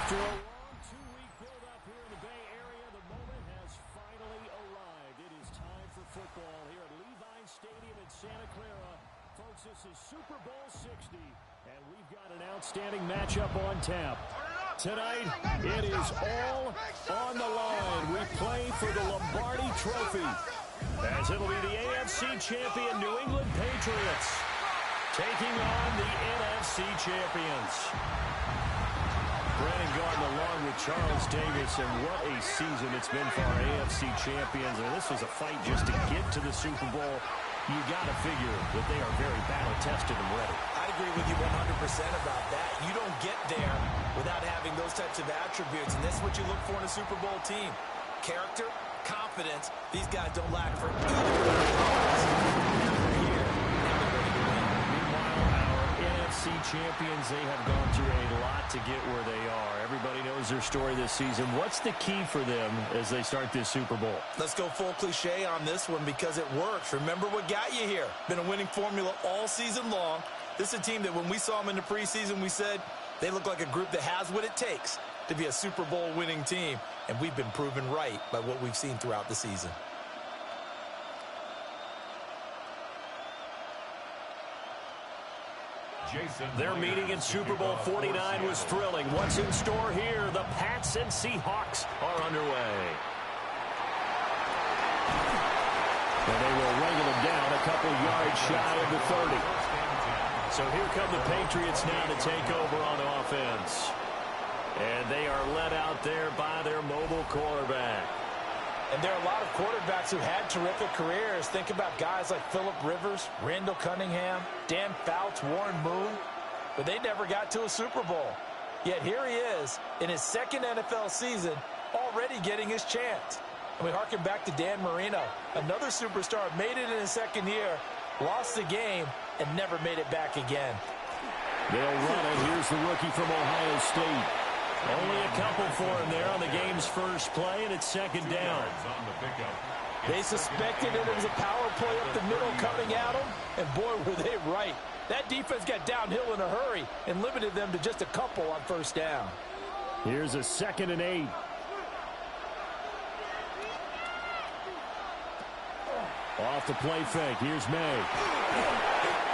After a long two-week build-up here in the Bay Area, the moment has finally arrived. It is time for football here at Levi Stadium in Santa Clara. Folks, this is Super Bowl 60, and we've got an outstanding matchup on tap. Tonight, it is all on the line. We play for the Lombardi Trophy, as it'll be the AFC champion New England Patriots taking on the NFC champions. Brandon Garden along with Charles Davis, and what a season it's been for our AFC champions. And this was a fight just to get to the Super Bowl. You got to figure that they are very battle-tested and ready. I agree with you 100% about that. You don't get there without having those types of attributes, and this is what you look for in a Super Bowl team. Character, confidence. These guys don't lack for either of those. NFC champions, they have gone through a lot to get where they are. Everybody knows their story this season. What's the key for them as they start this Super Bowl? Let's go full cliche on this one because it works. Remember what got you here. Been a winning formula all season long. This is a team that when we saw them in the preseason, we said they look like a group that has what it takes to be a Super Bowl winning team. And we've been proven right by what we've seen throughout the season. Their meeting in Super Bowl 49 was thrilling. What's in store here? The Pats and Seahawks are underway. And they will wrangle them down a couple yards shy of the 30. So here come the Patriots now to take over on offense. And they are led out there by their mobile quarterback. And there are a lot of quarterbacks who had terrific careers. Think about guys like Phillip Rivers, Randall Cunningham, Dan Fouts, Warren Moon. But they never got to a Super Bowl. Yet here he is in his second NFL season, already getting his chance. And we harken back to Dan Marino. Another superstar made it in his second year, lost the game, and never made it back again. They'll run it. Here's the rookie from Ohio State. Only a couple for him there on the game's first play, and it's second down. They suspected it was a power play up the middle coming at them, and boy, were they right. That defense got downhill in a hurry and limited them to just a couple on first down. Here's a 2nd and 8. Off the play fake. Here's May.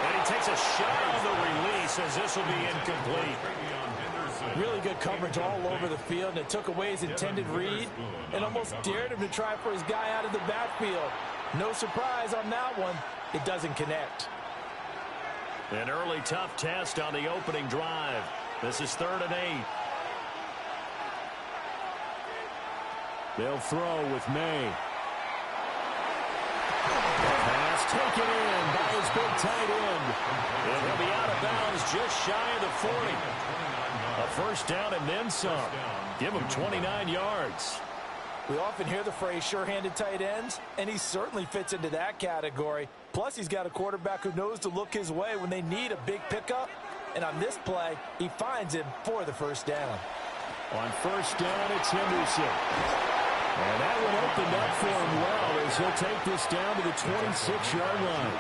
And he takes a shot on the release as this will be incomplete. Really good coverage all over the field, and it took away his intended read and almost dared him to try for his guy out of the backfield. No surprise on that one. It doesn't connect. An early tough test on the opening drive. This is 3rd and 8. They'll throw with May. Pass taken in by his big tight end. And he'll be out of bounds just shy of the 40. A first down and then some. Give him 29 yards. We often hear the phrase sure-handed tight ends, and he certainly fits into that category. Plus, he's got a quarterback who knows to look his way when they need a big pickup. And on this play, he finds him for the first down. On first down, it's Henderson. And that one opened up for him well as he'll take this down to the 26-yard line.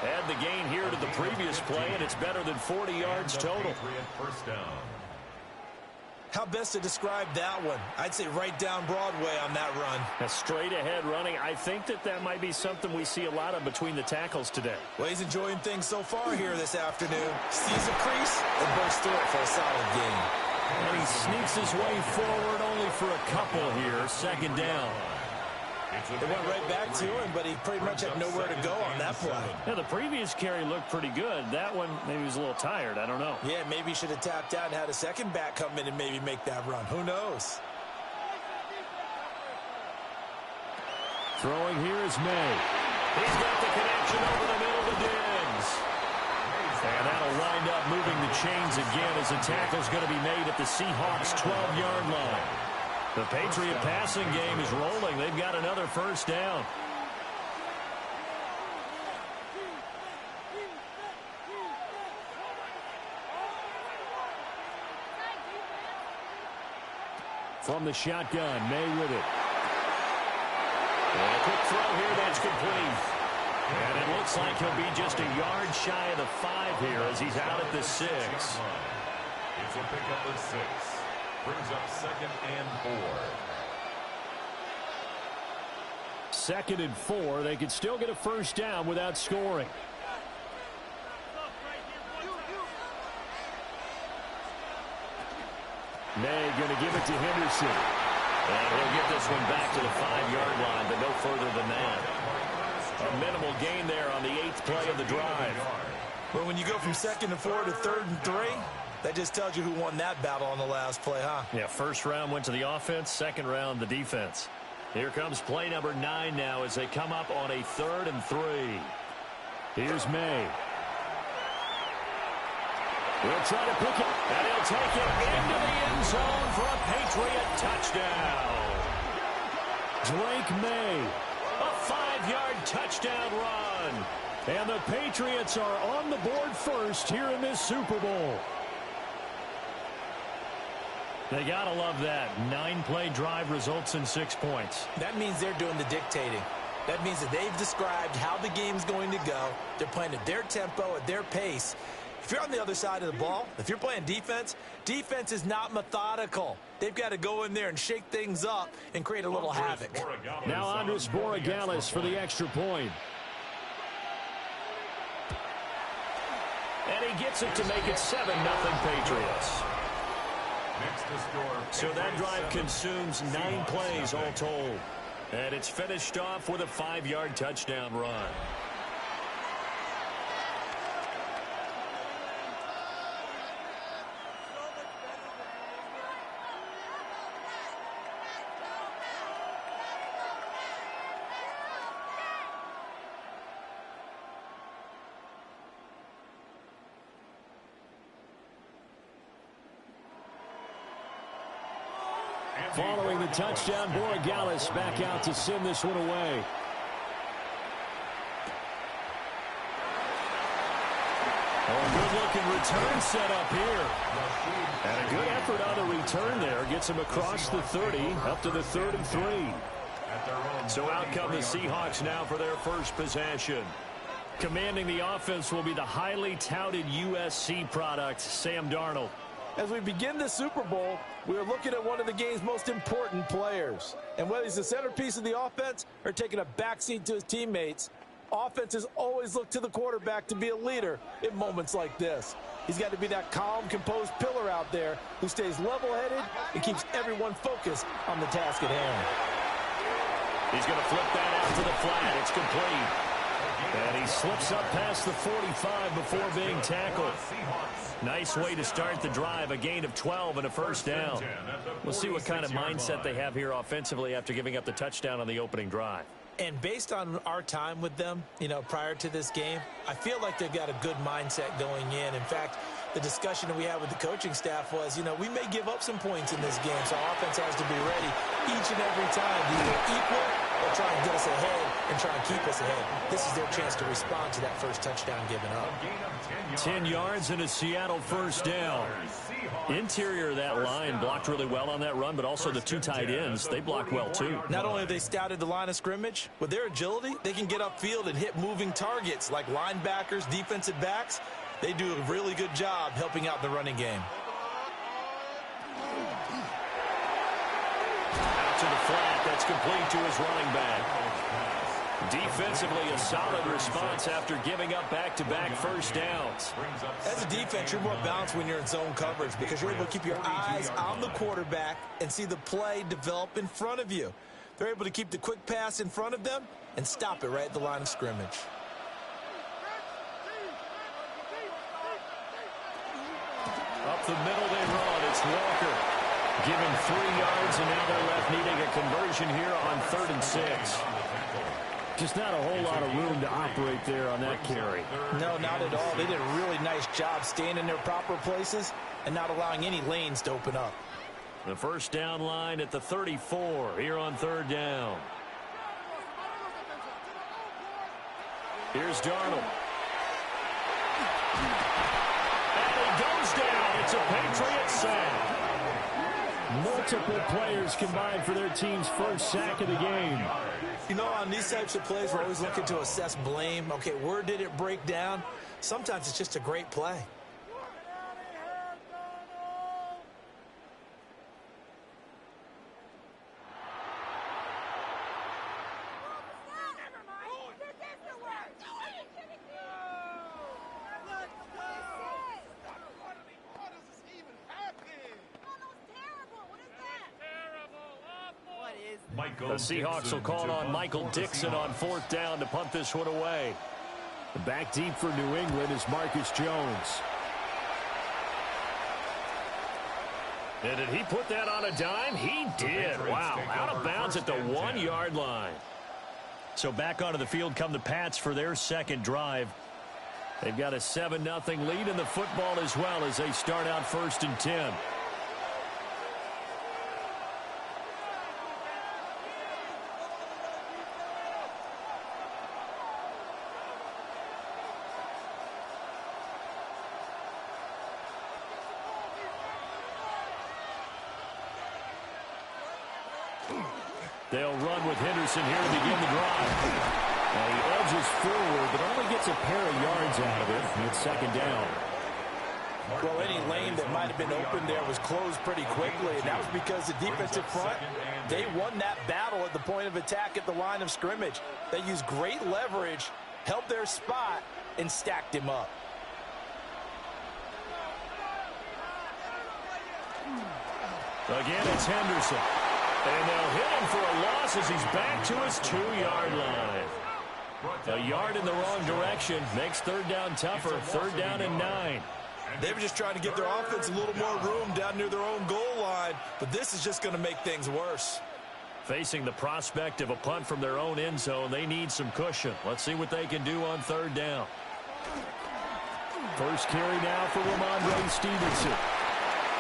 Add the gain here to the previous play, and it's better than 40 yards total. How best to describe that one? I'd say right down Broadway on that run. A straight-ahead running. I think that might be something we see a lot of between the tackles today. Well, he's enjoying things so far here this afternoon. Sees a crease and bursts through it for a solid gain. And he sneaks his way forward only for a couple here. 2nd down. They went right back to him, but he pretty much had nowhere to go on that play. Yeah, the previous carry looked pretty good. That one, maybe he was a little tired. I don't know. Yeah, maybe he should have tapped out and had a second back come in and maybe make that run. Who knows? Throwing here is May. He's got the connection over the middle to Diggs. And that'll wind up moving the chains again as the tackle's going to be made at the Seahawks' 12-yard line. The Patriot passing game is rolling. They've got another first down. From the shotgun, May with it. And a quick throw here that's complete. And it looks like he'll be just a yard shy of the 5 here as he's out at the 6. It's a pickup of 6. Brings up 2nd and 4. 2nd and 4. They could still get a first down without scoring. May going to give it to Henderson. And he'll get this one back to the 5-yard line, but no further than that. A minimal gain there on the 8th play of the drive. Well, when you go from 2nd and 4 to 3rd and 3, that just tells you who won that battle on the last play, huh? Yeah, first round went to the offense, second round the defense. Here comes play number 9 now as they come up on a 3rd and 3. Here's May. He'll try to pick it, and he'll take it into the end zone for a Patriot touchdown. Drake May, a 5-yard touchdown run. And the Patriots are on the board first here in this Super Bowl. They got to love that. 9-play drive results in 6 points. That means they're doing the dictating. That means that they've described how the game's going to go. They're playing at their tempo, at their pace. If you're on the other side of the ball, if you're playing defense, defense is not methodical. They've got to go in there and shake things up and create a little havoc. Now Andres Borregales for the extra point. And he gets it to make it 7-0 Patriots. So that drive consumes 9 plays all told. And it's finished off with a 5-yard touchdown run. Following the touchdown, Borregales back out to send this one away. Good-looking return set up here. And a good effort on the return there. Gets him across the 30, up to the 33. So out come the Seahawks now for their first possession. Commanding the offense will be the highly touted USC product, Sam Darnold. As we begin the Super Bowl, we are looking at one of the game's most important players. And whether he's the centerpiece of the offense or taking a backseat to his teammates, offenses always look to the quarterback to be a leader in moments like this. He's got to be that calm, composed pillar out there who stays level-headed and keeps everyone focused on the task at hand. He's going to flip that out to the flat. It's complete. And he slips up past the 45 before being tackled. Nice way to start the drive, a gain of 12 and a first down. We'll see what kind of mindset they have here offensively after giving up the touchdown on the opening drive. And based on our time with them, prior to this game, I feel like they've got a good mindset going in. In fact, the discussion that we had with the coaching staff was, we may give up some points in this game, so our offense has to be ready each and every time to either equal or try and get us ahead and try and keep us ahead. This is their chance to respond to that first touchdown given up. 10 yards and a Seattle first down. Interior of that line blocked really well on that run, but also the 2 tight ends, they blocked well too. Not only have they scouted the line of scrimmage, with their agility, they can get upfield and hit moving targets like linebackers, defensive backs. They do a really good job helping out the running game. Out to the flat, that's complete to his running back. Defensively, a solid response after giving up back-to-back first downs. As a defense, you're more balanced when you're in zone coverage because you're able to keep your eyes on the quarterback and see the play develop in front of you. They're able to keep the quick pass in front of them and stop it right at the line of scrimmage. Up the middle they run. It's Walker. Given 3 yards, and now they're left needing a conversion here on 3rd and 6. Just not a whole lot of room to operate there on that carry. No, not at all. They did a really nice job staying in their proper places and not allowing any lanes to open up. The first down line at the 34 here on 3rd down. Here's Darnold. And he goes down. It's a Patriot sack. Multiple players combined for their team's first sack of the game. On these types of plays, we're always looking to assess blame. Okay, where did it break down? Sometimes it's just a great play. The Seahawks will call on Michael Dixon on 4th down to punt this one away. Back deep for New England is Marcus Jones. And did he put that on a dime? He did. Wow. Out of bounds at the 1-yard line. So back onto the field come the Pats for their second drive. They've got a 7-0 lead in the football as well as they start out 1st and 10. They'll run with Henderson here to begin the drive. He edges forward, but only gets a pair of yards out of it. It's 2nd down. Well, any lane that might have been open there was closed pretty quickly, and that was because the defensive front, they won that battle at the point of attack at the line of scrimmage. They used great leverage, held their spot, and stacked him up. Again, it's Henderson. And they'll hit him for a loss as he's back to his 2-yard line. A yard in the wrong direction makes 3rd down tougher. 3rd down and 9. They were just trying to give their offense a little more room down near their own goal line, but this is just going to make things worse. Facing the prospect of a punt from their own end zone, they need some cushion. Let's see what they can do on 3rd down. First carry now for Ramondre Stevenson.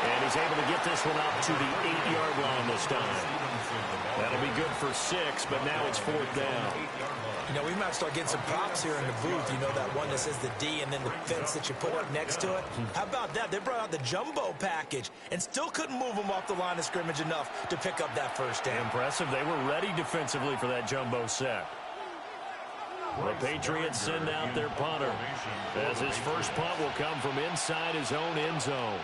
And he's able to get this one up to the 8-yard line this time. That'll be good for 6, but now it's 4th down. You know, we might start getting some props here in the booth. You know, that one that says the D and then the fence that you put up next to it? How about that? They brought out the jumbo package and still couldn't move them off the line of scrimmage enough to pick up that 1st down. Impressive. They were ready defensively for that jumbo set. The Patriots send out their punter as his first punt will come from inside his own end zone.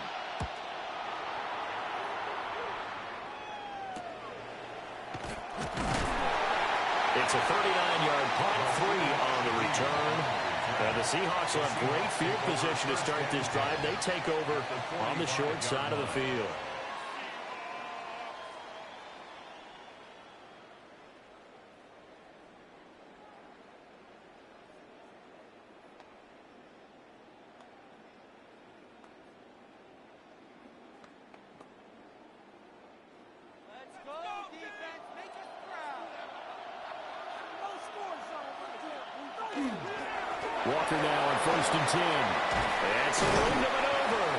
It's a 39-yard punt, 3 on the return. And the Seahawks will have great field position to start this drive. They take over on the short side of the field. Walker now on 1st and 10. It's a room to maneuver.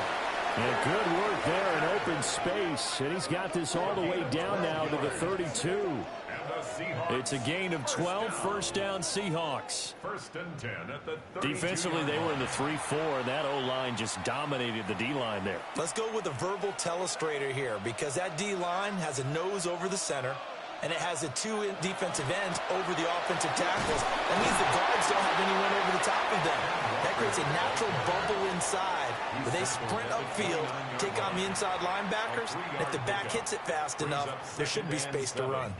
And good work there in open space. And he's got this all the way down now to the 32. It's a gain of 12, 1st down Seahawks. 1st and 10 at the 32. Defensively, they were in the 3-4, and that O-line just dominated the D-line there. Let's go with a verbal telestrator here because that D-line has a nose over the center, and it has the 2 defensive ends over the offensive tackles. That means the guards don't have anyone over the top of them. That creates a natural bubble inside where they sprint upfield, take on the inside linebackers, and if the back hits it fast enough, there should be space to run.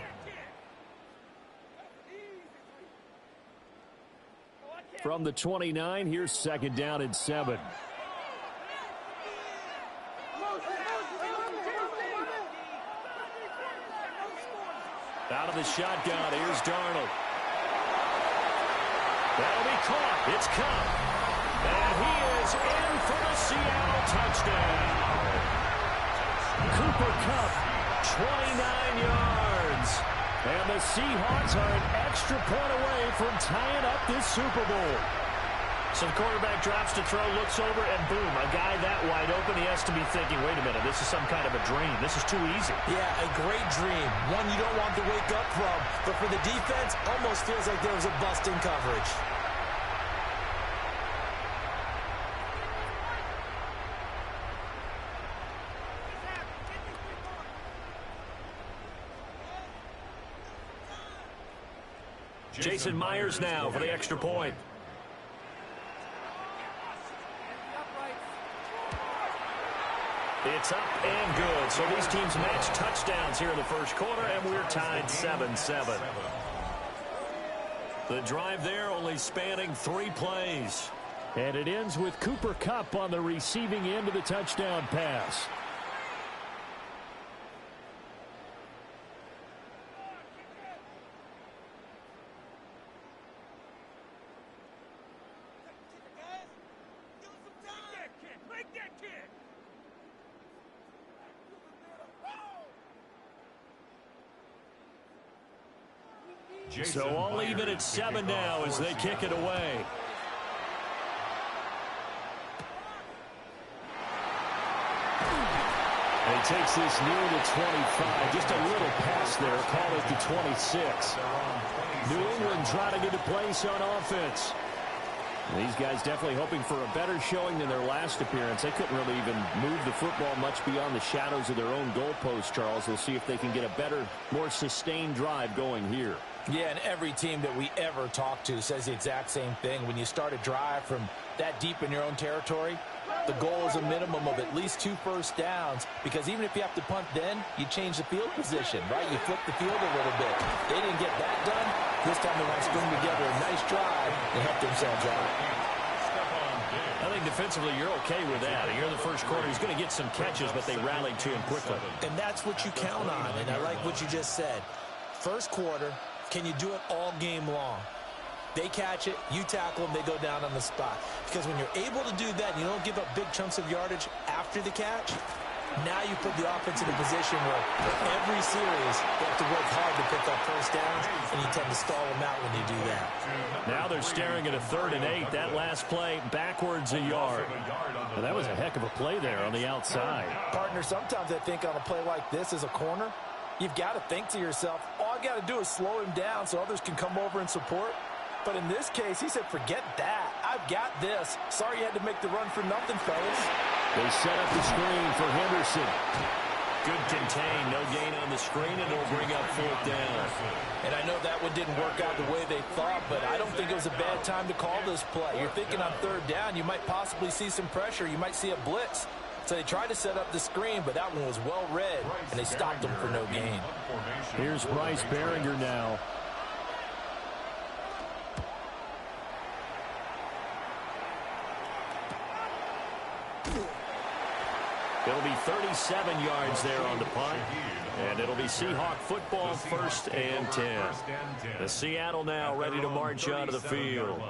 From the 29, here's 2nd down and 7. Out of the shotgun, here's Darnold. That'll be caught. It's Cup. And he is in for the Seattle touchdown. Cooper Kupp, 29 yards. And the Seahawks are an extra point away from tying up this Super Bowl. So the quarterback drops to throw, looks over, and boom, a guy that wide open, he has to be thinking, wait a minute, this is some kind of a dream. This is too easy. Yeah, a great dream. One you don't want to wake up from. But for the defense, almost feels like there was a bust in coverage. Jason Myers now for the extra point. It's up and good. So these teams match touchdowns here in the first quarter, and we're tied 7-7. The drive there only spanning 3 plays. And it ends with Cooper Kupp on the receiving end of the touchdown pass. So all even at 7 now as they kick it away. And he takes this near the 25. Just a little pass there. Call it the 26. New England trying to get a place on offense. And these guys definitely hoping for a better showing than their last appearance. They couldn't really even move the football much beyond the shadows of their own goalpost, Charles. We'll see if they can get a better, more sustained drive going here. Yeah, and every team that we ever talk to says the exact same thing. When you start a drive from that deep in your own territory, the goal is a minimum of at least 2 first downs, because even if you have to punt then, you change the field position, right? You flip the field a little bit. They didn't get that done. This time they want to string together a nice drive and help themselves out. I think defensively you're okay with that. Here in the first quarter, he's going to get some catches, but they rallied to him quickly. And that's what you count on, and I like what you just said. First quarter, can you do it all game long? They catch it, you tackle them, they go down on the spot. Because when you're able to do that and you don't give up big chunks of yardage after the catch, now you put the offense in a position where every series they have to work hard to pick up first downs, and you tend to stall them out when you do that. Now they're staring at a 3rd and 8. That last play, backwards a yard. Well, that was a heck of a play there on the outside. Partner, sometimes I think on a play like this as a corner, you've got to think to yourself, all I got to do is slow him down so others can come over and support. But in this case, he said, forget that. I've got this. Sorry you had to make the run for nothing, fellas. They set up the screen for Henderson. Good contain. No gain on the screen, and it'll bring up 4th down. And I know that one didn't work out the way they thought, but I don't think it was a bad time to call this play. You're thinking on 3rd down, you might possibly see some pressure. You might see a blitz. So they tried to set up the screen, but that one was well read, and they stopped them for no gain. Here's Bryce Behringer now. It'll be 37 yards there on the punt. And it'll be Seahawk football, 1st and 10. The Seattle now ready to march onto the field.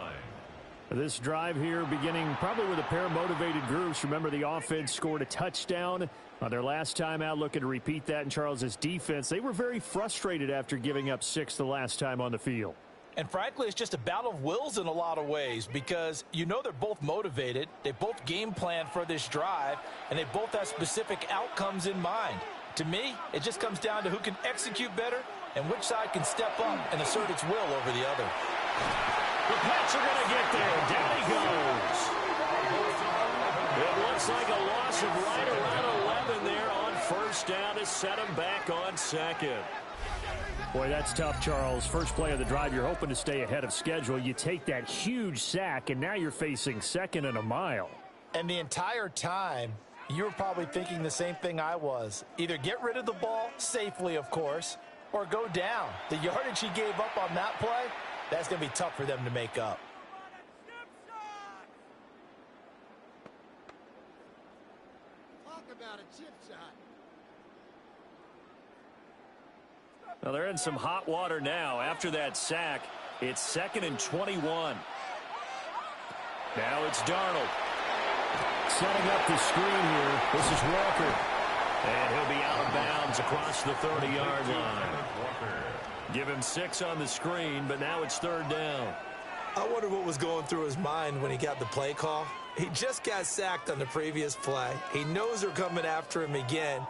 This drive here beginning probably with a pair of motivated groups. Remember, the offense scored a touchdown on their last time out. Looking to repeat that in Charles's defense. They were very frustrated after giving up 6 the last time on the field. And frankly, it's just a battle of wills in a lot of ways, because you know they're both motivated. They both game plan for this drive, and they both have specific outcomes in mind. To me, it just comes down to who can execute better and which side can step up and assert its will over the other. The Pats are going to get there. Down he goes. It looks like a loss of right around 11 there on 1st down to set him back on 2nd. Boy, that's tough, Charles. First play of the drive, you're hoping to stay ahead of schedule. You take that huge sack, and now you're facing 2nd and a mile. And the entire time, you were probably thinking the same thing I was. Either get rid of the ball, safely, of course, or go down. The yardage he gave up on that play, that's going to be tough for them to make up. Talk about a chip shot. Well, they're in some hot water now. After that sack, it's 2nd and 21. Now it's Darnold. Setting up the screen here. This is Walker. And he'll be out of bounds across the 30-yard line. Give him 6 on the screen, but now it's 3rd down. I wonder what was going through his mind when he got the play call. He just got sacked on the previous play. He knows they're coming after him again.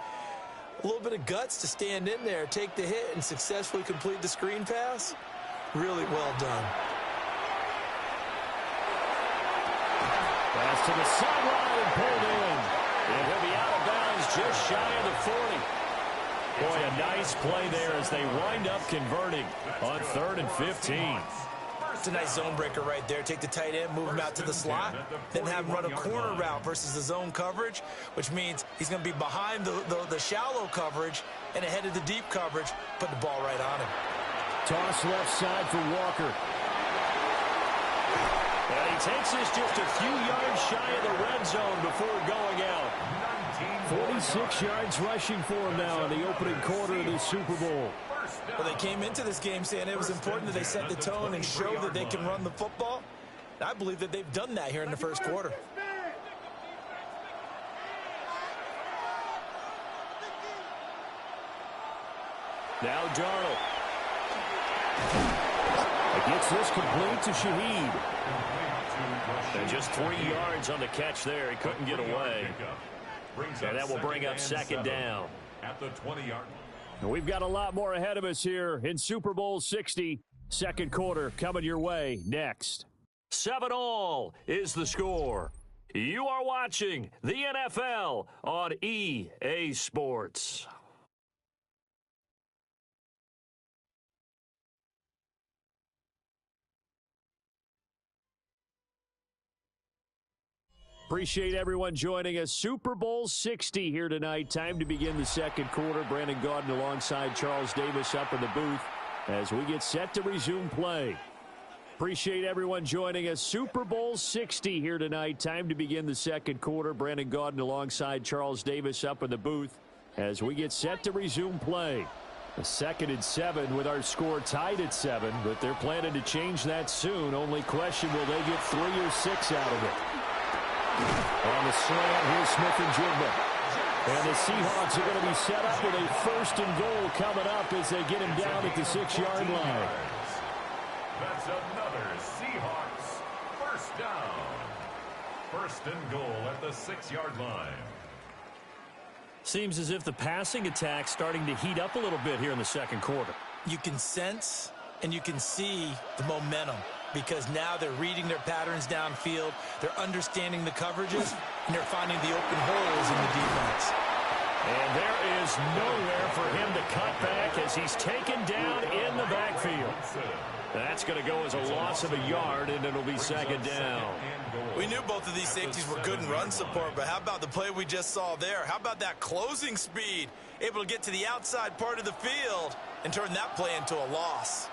A little bit of guts to stand in there, take the hit, and successfully complete the screen pass. Really well done. Pass to the sideline and pulled in. And he'll be out of bounds just shy of the 40. Boy, a nice play there as they wind up converting on 3rd and 15. It's a nice zone breaker right there. Take the tight end, move him out to the slot, then have him run a corner route versus the zone coverage, which means he's going to be behind the shallow coverage and ahead of the deep coverage. Put the ball right on him. Toss left side for Walker. And he takes this just a few yards shy of the red zone before going out. 46 yards rushing for him now in the opening quarter of the Super Bowl. Well, they came into this game saying it was important that they set the tone and show that they can run the football. And I believe that they've done that here in the first quarter. Now Darnold. Gets this complete to Shaheed. And just 3 yards on the catch there. He couldn't get away. And that will bring up second down. At the 20-yard line. We've got a lot more ahead of us here in Super Bowl 60. Second quarter coming your way next. 7-all is the score. You are watching the NFL on EA Sports. Appreciate everyone joining us. Super Bowl 60 here tonight. Time to begin the second quarter. Brandon Gaudin alongside Charles Davis up in the booth as we get set to resume play. Appreciate everyone joining us. Super Bowl 60 here tonight. Time to begin the second quarter. Brandon Gaudin alongside Charles Davis up in the booth as we get set to resume play. A 2nd and 7 with our score tied at 7, but they're planning to change that soon. Only question, will they get 3 or 6 out of it? On the slant, here's Smith-Njigba. And the Seahawks are going to be set up with a 1st and goal coming up as they get him down at the 6-yard line. That's another Seahawks 1st down. 1st and goal at the 6-yard line. Seems as if the passing attack's starting to heat up a little bit here in the second quarter. You can sense and you can see the momentum, because now they're reading their patterns downfield, they're understanding the coverages, and they're finding the open holes in the defense. And there is nowhere for him to cut back as he's taken down in the backfield. That's going to go as a loss of a yard, and it'll be 2nd down. We knew both of these safeties were good in run support, but how about the play we just saw there? How about that closing speed? Able to get to the outside part of the field and turn that play into a loss.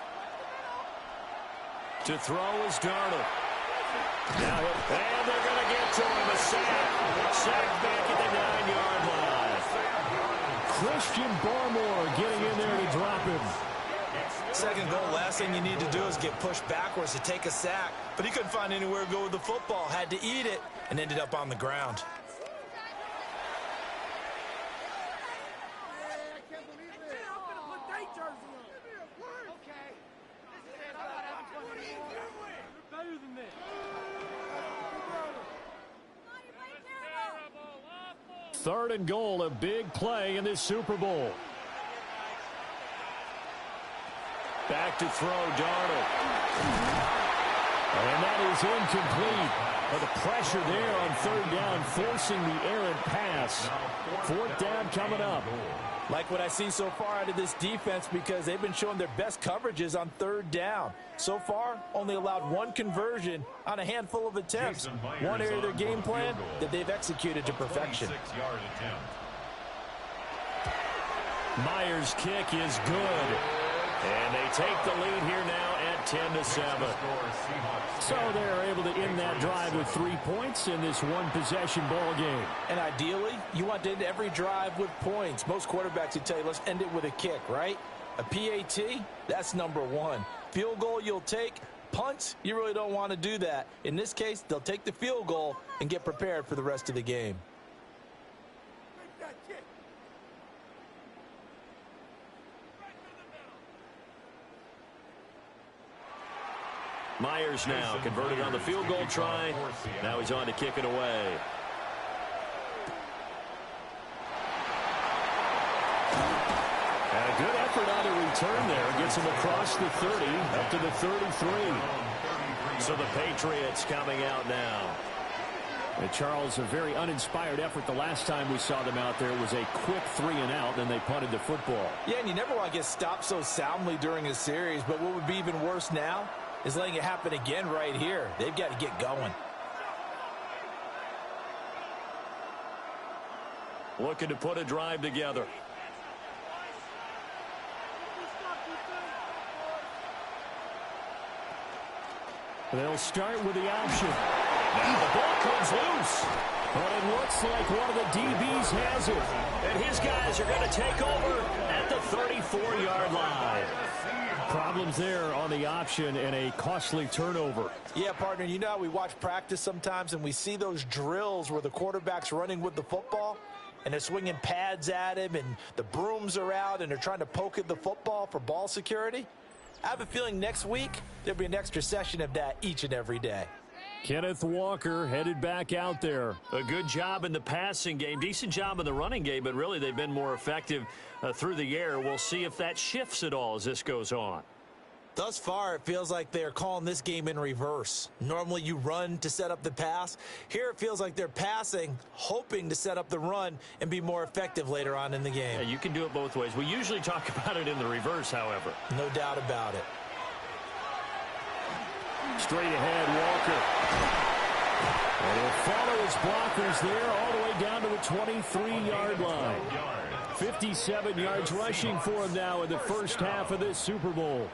To throw is Darnold. Now, and they're going to get to him. A sack. Sack back at the 9-yard line. Christian Barmore getting in there to drop him. 2nd goal, last thing you need to do is get pushed backwards to take a sack. But he couldn't find anywhere to go with the football. Had to eat it and ended up on the ground. Third and goal, a big play in this Super Bowl. Back to throw, Darnold. And that is incomplete. But the pressure there on 3rd down, forcing the errant pass. 4th down coming up. Like what I've seen so far out of this defense, because they've been showing their best coverages on 3rd down. So far, only allowed 1 conversion on a handful of attempts. One area of their game plan that they've executed to perfection. Myers' kick is good. And they take the lead here now at 10-7. So they're able to end that drive with 3 points in this one-possession ball game. And ideally, you want to end every drive with points. Most quarterbacks would tell you, let's end it with a kick, right? A PAT, that's number 1. Field goal you'll take. Punts, you really don't want to do that. In this case, they'll take the field goal and get prepared for the rest of the game. Myers now converted on the field goal try. Now he's on to kick it away. And a good effort on the return there. Gets him across the 30, up to the 33. So the Patriots coming out now. And Charles, a very uninspired effort. The last time we saw them out there was a quick 3 and out, then they punted the football. Yeah, and you never want to get stopped so soundly during a series, but what would be even worse now is letting it happen again right here. They've got to get going. Looking to put a drive together. They'll start with the option. Now the ball comes loose. But it looks like one of the DBs has it. And his guys are going to take over at the 34-yard line. Problems there on the option and a costly turnover. Yeah, partner, you know how we watch practice sometimes and we see those drills where the quarterback's running with the football and they're swinging pads at him and the brooms are out and they're trying to poke at the football for ball security? I have a feeling next week there'll be an extra session of that each and every day. Kenneth Walker headed back out there. A good job in the passing game, decent job in the running game, but really they've been more effective through the air. We'll see if that shifts at all as this goes on. Thus far, it feels like they're calling this game in reverse. Normally you run to set up the pass. Here it feels like they're passing, hoping to set up the run and be more effective later on in the game. Yeah, you can do it both ways. We usually talk about it in the reverse, however. No doubt about it. Straight ahead, Walker. And he'll follow his blockers there all the way down to the 23-yard line. 57 yards rushing for him now in the first half of this Super Bowl.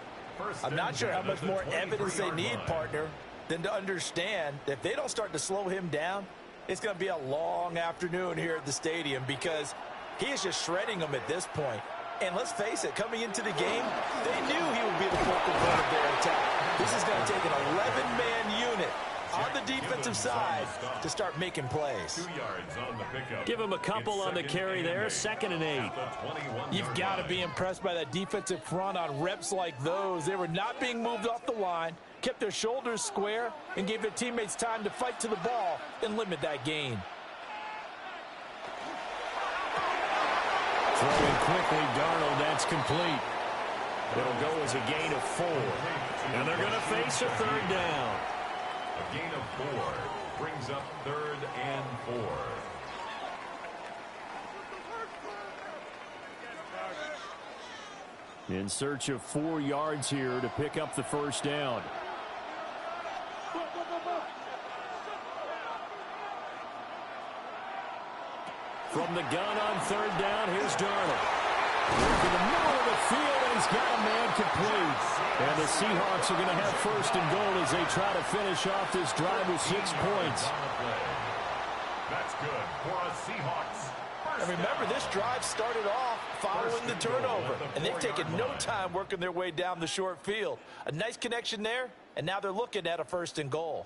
I'm not sure how much more evidence they need, partner, than to understand that if they don't start to slow him down, it's going to be a long afternoon here at the stadium because he is just shredding them at this point. And let's face it, coming into the game, they knew he would be the focal point of their attack. This is going to take an 11-man unit on the defensive side to start making plays. 2 yards on the pickup. Give him a couple on the carry there, 2nd and 8. You've got to be impressed by that defensive front on reps like those. They were not being moved off the line, kept their shoulders square, and gave their teammates time to fight to the ball and limit that gain. Throwing quickly, Darnold, that's complete. It'll go as a gain of 4. And they're going to face a 3rd down. A gain of 4 brings up 3rd and 4. In search of 4 yards here to pick up the first down. From the gun on 3rd down, here's Darnold. Into the middle of the field, and he's got a man complete. And the Seahawks are going to have 1st and goal as they try to finish off this drive with 6 points. That's good for a Seahawks. And remember, this drive started off following the turnover, and they've taken no time working their way down the short field. A nice connection there, and now they're looking at a 1st and goal.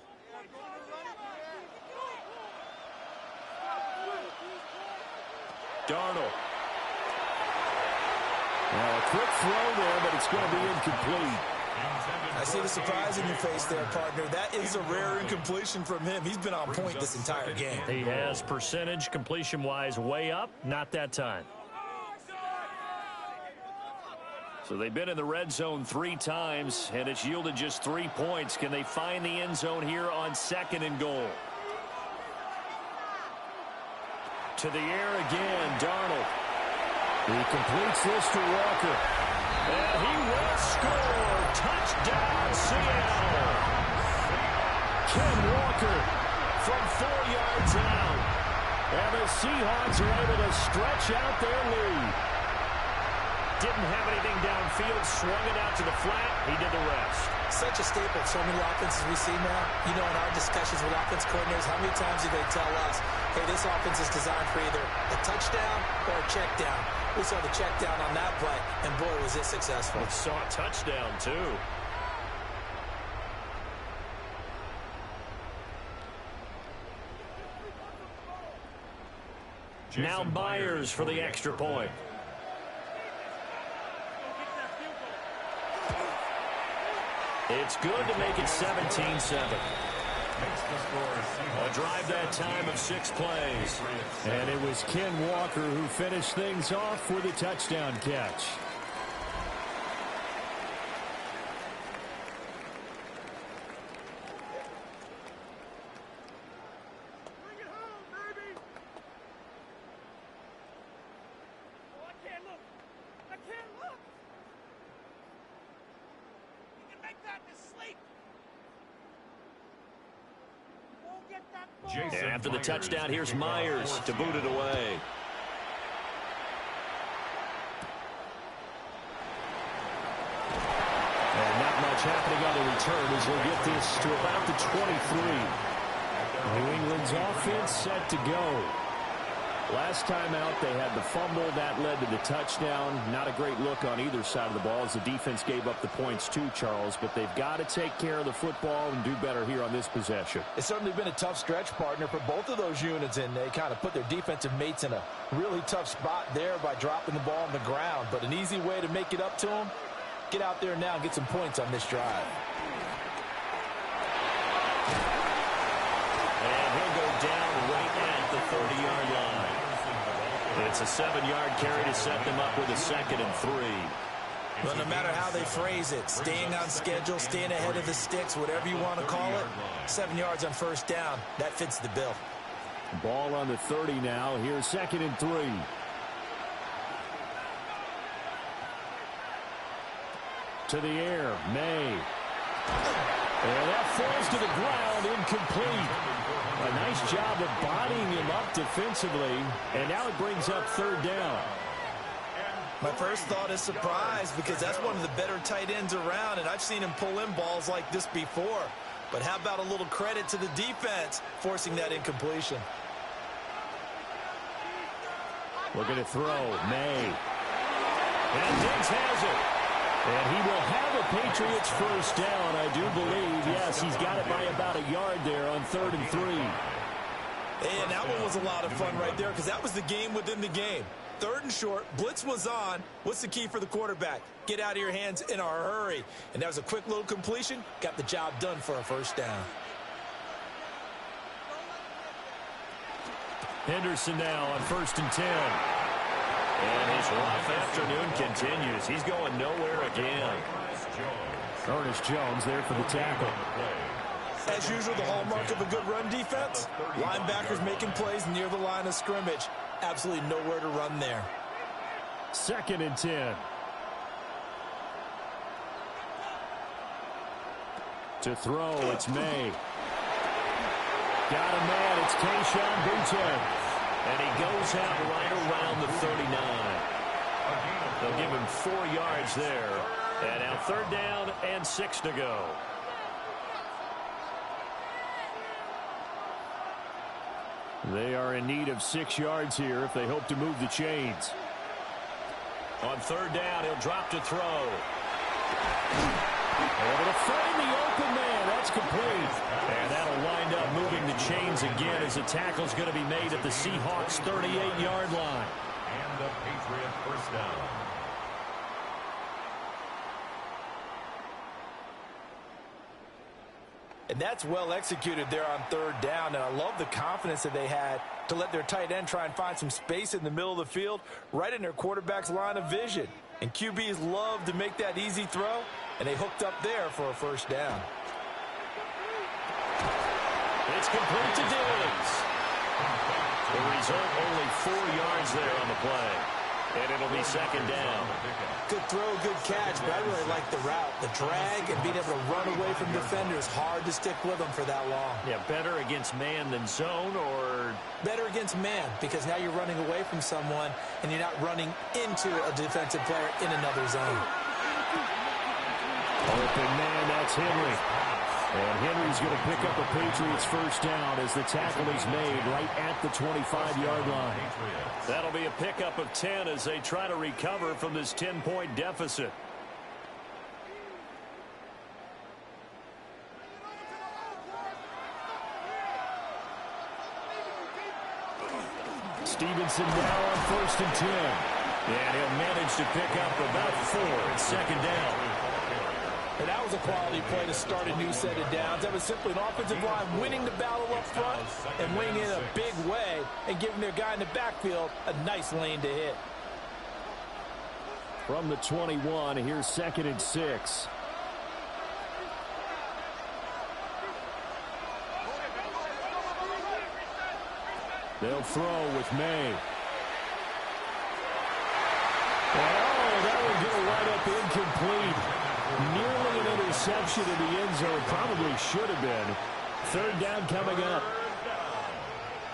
Darnold. Now a quick throw there, but it's going to be incomplete. I see the surprise in your face there, partner. That is a rare incompletion from him. He's been on point this entire game. He has percentage completion-wise way up, not that time. So they've been in the red zone 3 times, and it's yielded just 3 points. Can they find the end zone here on 2nd and goal? To the air again, Darnold. He completes this to Walker. And he will score. Touchdown, Seattle. Ken Walker From 4 yards out. and the Seahawks are able to stretch out their lead. Didn't have anything downfield, swung it out to the flat. He did the rest. Such a staple of so many offenses we see now. You know, in our discussions with offense coordinators, how many times do they tell us, hey, this offense is designed for either a touchdown or a check down. We saw the check down on that play, and boy, was it successful. We saw a touchdown, too. Now Myers for the extra point. It's good to make it 17-7. A drive that time of 6 plays. And it was Ken Walker who finished things off with a touchdown catch. And after the touchdown, here's Myers to boot it away. And not much happening on the return as we'll get this to about the 23. New England's offense set to go. Last time out, they had the fumble. That led to the touchdown. Not a great look on either side of the ball as the defense gave up the points too, Charles. But they've got to take care of the football and do better here on this possession. It's certainly been a tough stretch, partner, for both of those units, and they kind of put their defensive mates in a really tough spot there by dropping the ball on the ground. But an easy way to make it up to them, Get out there now and get some points on this drive. And he'll go down right at the 30-yard line. It's a 7-yard carry to set them up with a 2nd and 3. Well, no matter how they phrase it, staying on schedule, staying ahead of the sticks, whatever you want to call it, 7 yards on first down, that fits the bill. Ball on the 30 now. Here's 2nd and 3. To the air, May. And that falls to the ground, incomplete. A nice job of bodying him up defensively, and now it brings up 3rd down. My first thought is surprise because that's one of the better tight ends around, and I've seen him pull in balls like this before. But how about a little credit to the defense forcing that incompletion? Looking to throw, May. And Diggs has it. And he will have a Patriots first down, I do believe. Yes, he's got it by about a yard there on 3rd and 3. And that one was a lot of fun right there because that was the game within the game. 3rd and short, blitz was on. What's the key for the quarterback? Get out of your hands in a hurry. And that was a quick little completion. Got the job done for a first down. Henderson now on 1st and 10. And his rough afternoon continues. He's going nowhere again. Ernest Jones there for the tackle. As usual, the hallmark of a good run defense, linebackers making plays near the line of scrimmage. Absolutely nowhere to run there. 2nd and 10. To throw, it's May. Got a man, it's Keyshawn Boutte. And he goes out right around the 39. They'll give him 4 yards there. And now 3rd down and 6 to go. They are in need of 6 yards here if they hope to move the chains. On 3rd down, he'll drop to throw. Able to find the open man. That's complete. And that'll wind up moving the chains again as the tackle's going to be made at the Seahawks 38-yard line. And the Patriot first down. And that's well executed there on 3rd down. And I love the confidence that they had to let their tight end try and find some space in the middle of the field, right in their quarterback's line of vision. And QBs love to make that easy throw, and they hooked up there for a first down. It's complete to Diggs. The result, only 4 yards there on the play. And it'll be 2nd down. Good throw, good catch, but I really like the route. The drag and being able to run away from defenders, hard to stick with them for that long. Yeah, better against man than zone, or? Better against man, because now you're running away from someone and you're not running into a defensive player in another zone. Open man, that's Henry. And Henry's going to pick up a Patriots first down as the tackle is made right at the 25-yard line. That'll be a pickup of 10 as they try to recover from this 10-point deficit. Stevenson now on 1st and 10. And he'll manage to pick up about 4 at 2nd down. And that was a quality play to start a new set of downs. That was simply an offensive line winning the battle up front and winning in a big way and giving their guy in the backfield a nice lane to hit. From the 21, here's 2nd and 6. They'll throw with May. Oh, that will go right up incomplete. Nearly an interception in the end zone. Probably should have been. 3rd down coming up.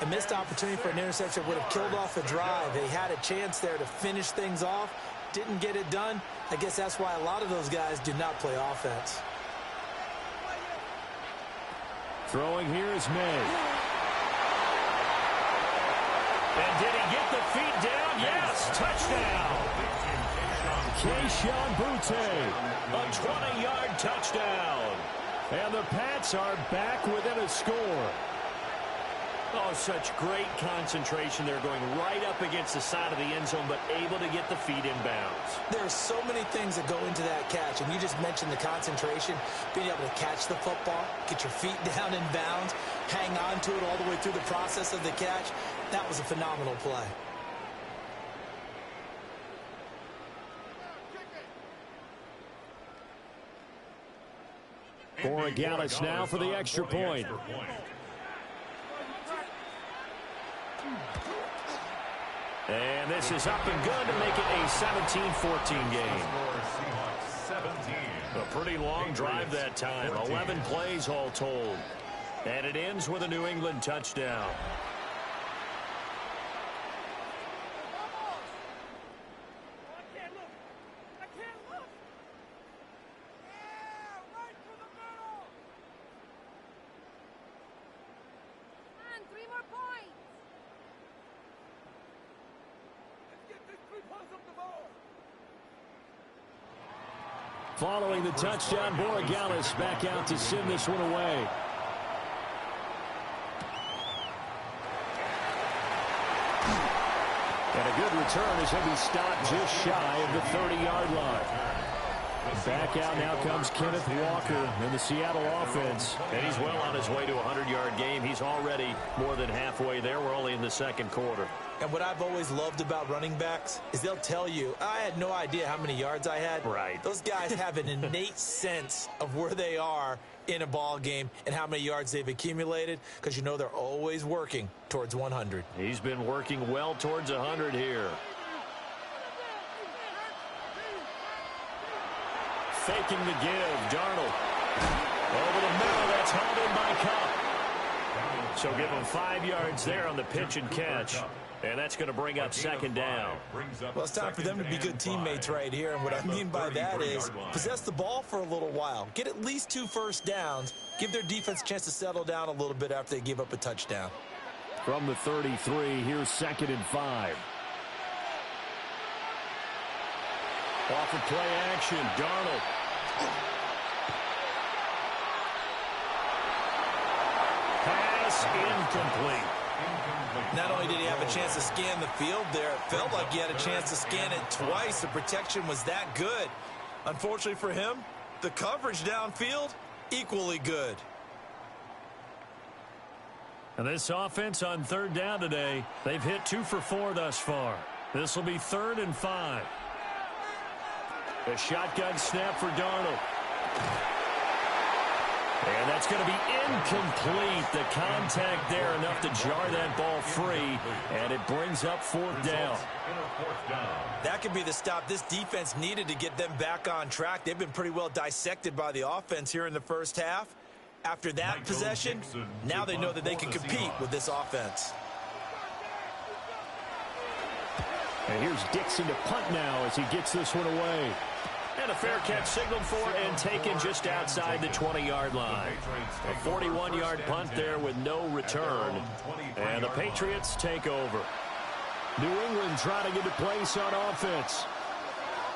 A missed opportunity for an interception would have killed off the drive. They had a chance there to finish things off. Didn't get it done. I guess that's why a lot of those guys do not play offense. Throwing here is May. And did he get the feet down? Yes, touchdown. Keyshawn Boutte. A 20-yard touchdown. And the Pats are back within a score. Oh, such great concentration. They're going right up against the side of the end zone, but able to get the feet in bounds. There are so many things that go into that catch, and you just mentioned the concentration, being able to catch the football, get your feet down in bounds, hang on to it all the way through the process of the catch. That was a phenomenal play. Borregales now for the extra point. And this is up and good to make it a 17-14 game. A pretty long drive that time. 11 plays all told. And it ends with a New England touchdown. Following the touchdown, Borregales back out to send this one away. And a good return as he'll be stopped just shy of the 30-yard line. Back out now comes Kenneth Walker in the Seattle offense. And he's well on his way to a 100-yard game. He's already more than halfway there. We're only in the second quarter. And what I've always loved about running backs is they'll tell you, I had no idea how many yards I had. Right. Those guys have an innate sense of where they are in a ball game and how many yards they've accumulated, because you know they're always working towards 100. He's been working well towards 100 here. Faking the give, Darnold. Over the middle, that's hauled in by Cup. So give him 5 yards there on the pitch and catch. And that's going to bring up second down. Well, it's time for them to be good teammates right here. And what I mean by that is possess the ball for a little while. Get at least 2 first downs. Give their defense a chance to settle down a little bit after they give up a touchdown. From the 33, here's 2nd and 5. Off of play action, Darnold. Pass incomplete. Not only did he have a chance to scan the field there, it felt like he had a chance to scan it twice. The protection was that good. Unfortunately for him, the coverage downfield, equally good. And this offense on 3rd down today, they've hit 2 for 4 thus far. This will be 3rd and 5. A shotgun snap for Darnold. And that's going to be incomplete. The contact there enough to jar that ball free, and it brings up 4th down. That could be the stop this defense needed to get them back on track. They've been pretty well dissected by the offense here in the first half. After that possession, now they know that they can compete with this offense. And here's Dixon to punt now as he gets this one away. And a fair catch signaled for and taken just outside the 20-yard line. A 41-yard punt there with no return. And the Patriots take over. New England trying to get a place on offense.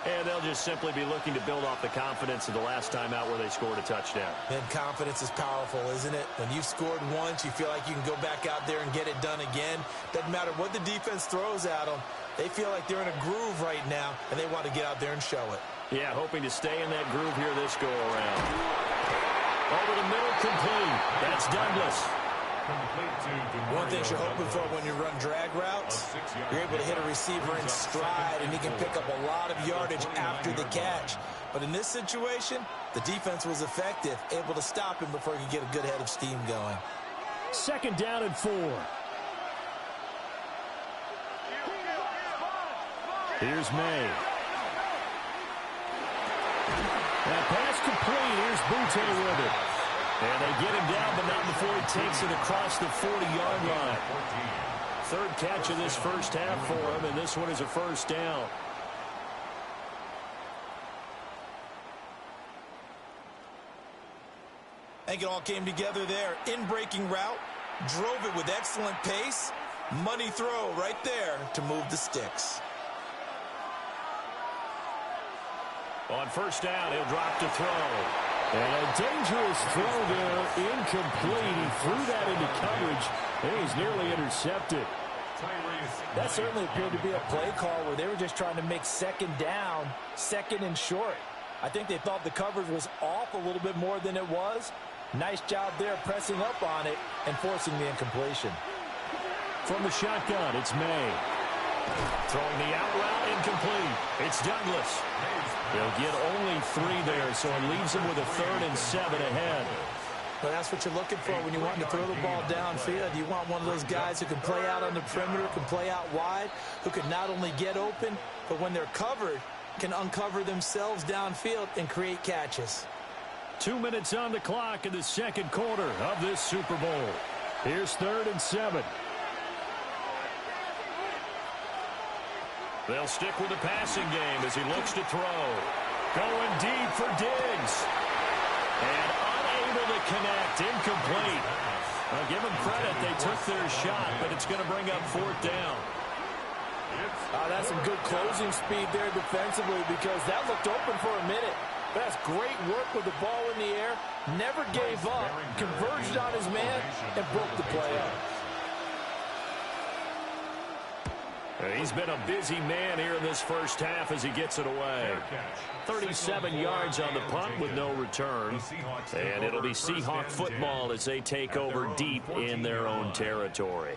And they'll just simply be looking to build off the confidence of the last time out where they scored a touchdown. And confidence is powerful, isn't it? When you've scored once, you feel like you can go back out there and get it done again. Doesn't matter what the defense throws at them. They feel like they're in a groove right now, and they want to get out there and show it. Yeah, hoping to stay in that groove here this go-around. Over the middle, complete. That's Douglas. One thing you're hoping for when you run drag routes, you're able to hit a receiver in stride, and he can pick up a lot of yardage after the catch. But in this situation, the defense was effective, able to stop him before he could get a good head of steam going. 2nd down and 4. Here's May. That pass complete. Here's Butte with it. And they get him down, but not before he takes it across the 40-yard line. 3rd catch of this first half for him, and this one is a first down. I think it all came together there. In-breaking route, drove it with excellent pace. Money throw right there to move the sticks. On first down, he'll drop to throw. And a dangerous throw there, incomplete. He threw that into coverage, It was nearly intercepted. That certainly appeared to be a play call where they were just trying to make second down, second and short. I think they thought the coverage was off a little bit more than it was. Nice job there pressing up on it and forcing the incompletion. From the shotgun, it's May. Throwing the out route incomplete. It's Douglas. He'll get only 3 there, so it leaves him with a 3rd and 7 ahead. But that's what you're looking for when you want to throw the ball downfield. You want one of those guys who can play out on the perimeter, can play out wide, who can not only get open, but when they're covered, can uncover themselves downfield and create catches. 2 minutes on the clock in the second quarter of this Super Bowl. Here's 3rd and 7. They'll stick with the passing game as he looks to throw. Going deep for Diggs. And unable to connect. Incomplete. I'll give them credit. They took their shot, but it's going to bring up 4th down. That's some good closing speed there defensively because that looked open for a minute. That's great work with the ball in the air. Never gave up. Converged on his man and broke the play up. He's been a busy man here in this first half as he gets it away. 37 yards on the punt with no return. And it'll be Seahawk football as they take over deep in their own territory.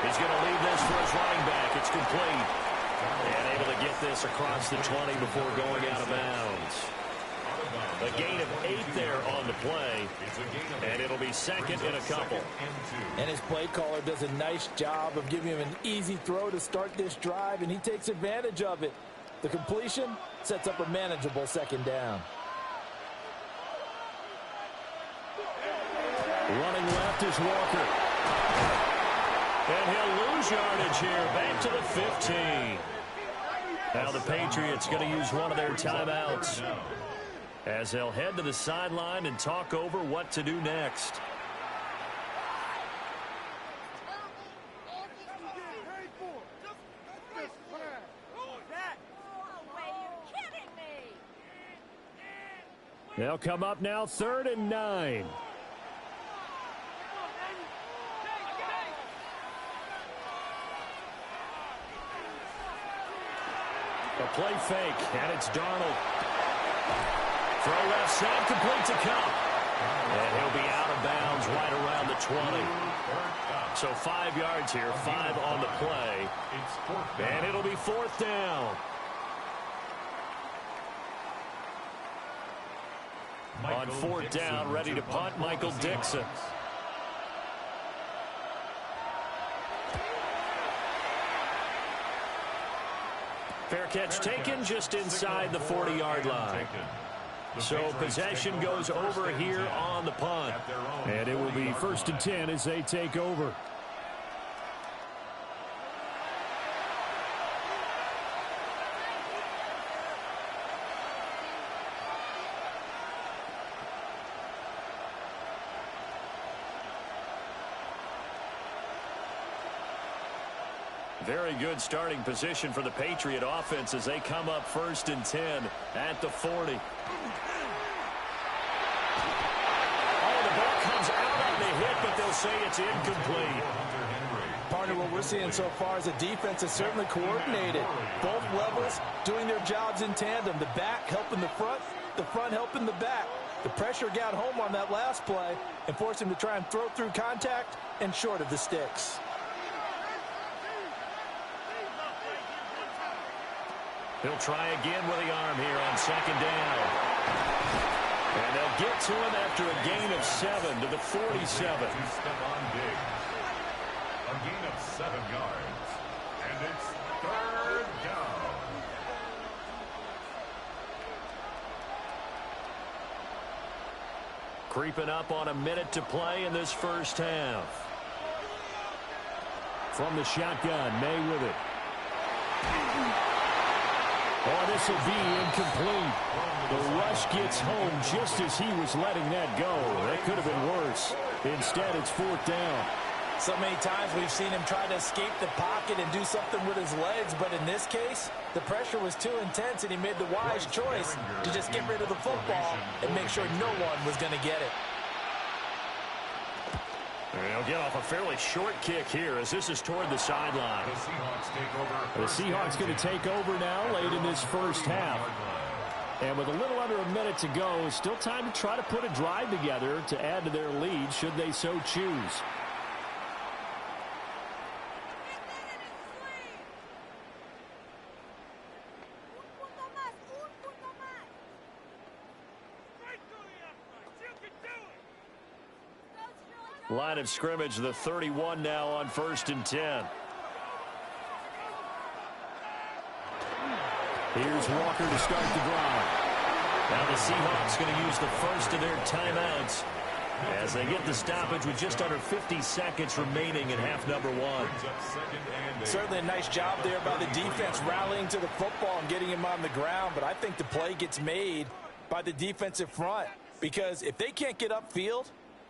He's going to leave this for his running back. It's complete. And able to get this across the 20 before going out of bounds. A gain of 8 there on the play. And it'll be 2nd and a couple. And his play caller does a nice job of giving him an easy throw to start this drive, and he takes advantage of it. The completion sets up a manageable 2nd down. Running left is Walker. And he'll lose yardage here, back to the 15. Now the Patriots going to use one of their timeouts as they'll head to the sideline and talk over what to do next. They'll come up now 3rd and 9. A play fake, and it's Darnold. Throw left side, complete to Cup. And he'll be out of bounds right around the 20. So 5 yards here, 5 on the play. And it'll be 4th down. On 4th down, ready to punt, Michael Dixon. Fair catch taken just inside the 40-yard line. So possession goes over here on the punt. And it will be 1st and 10 as they take over. Very good starting position for the Patriot offense as they come up 1st and 10 at the 40. Oh, the ball comes out on the hit, but they'll say it's incomplete. Partner, what we're seeing so far is a defense is certainly coordinated. Both levels doing their jobs in tandem. The back helping the front helping the back. The pressure got home on that last play and forced him to try and throw through contact and short of the sticks. He'll try again with the arm here on 2nd down. And they'll get to him after a gain of 7 to the 47. Step on Diggs. A gain of 7 yards. And it's 3rd down. Creeping up on a minute to play in this first half. From the shotgun, May with it. Oh, this will be incomplete. The rush gets home just as he was letting that go. That could have been worse. Instead, it's 4th down. So many times we've seen him try to escape the pocket and do something with his legs, but in this case, the pressure was too intense, and he made the wise choice to just get rid of the football and make sure no one was going to get it. They'll get off a fairly short kick here as this is toward the sideline. The Seahawks going to take over now late in this first half. And with a little under a minute to go, still time to try to put a drive together to add to their lead should they so choose. Line of scrimmage, the 31 now on 1st and 10. Here's Walker to start the drive. Now the Seahawks going to use the first of their timeouts as they get the stoppage with just under 50 seconds remaining in half number 1. Certainly a nice job there by the defense rallying to the football and getting him on the ground, but I think the play gets made by the defensive front because if they can't get upfield,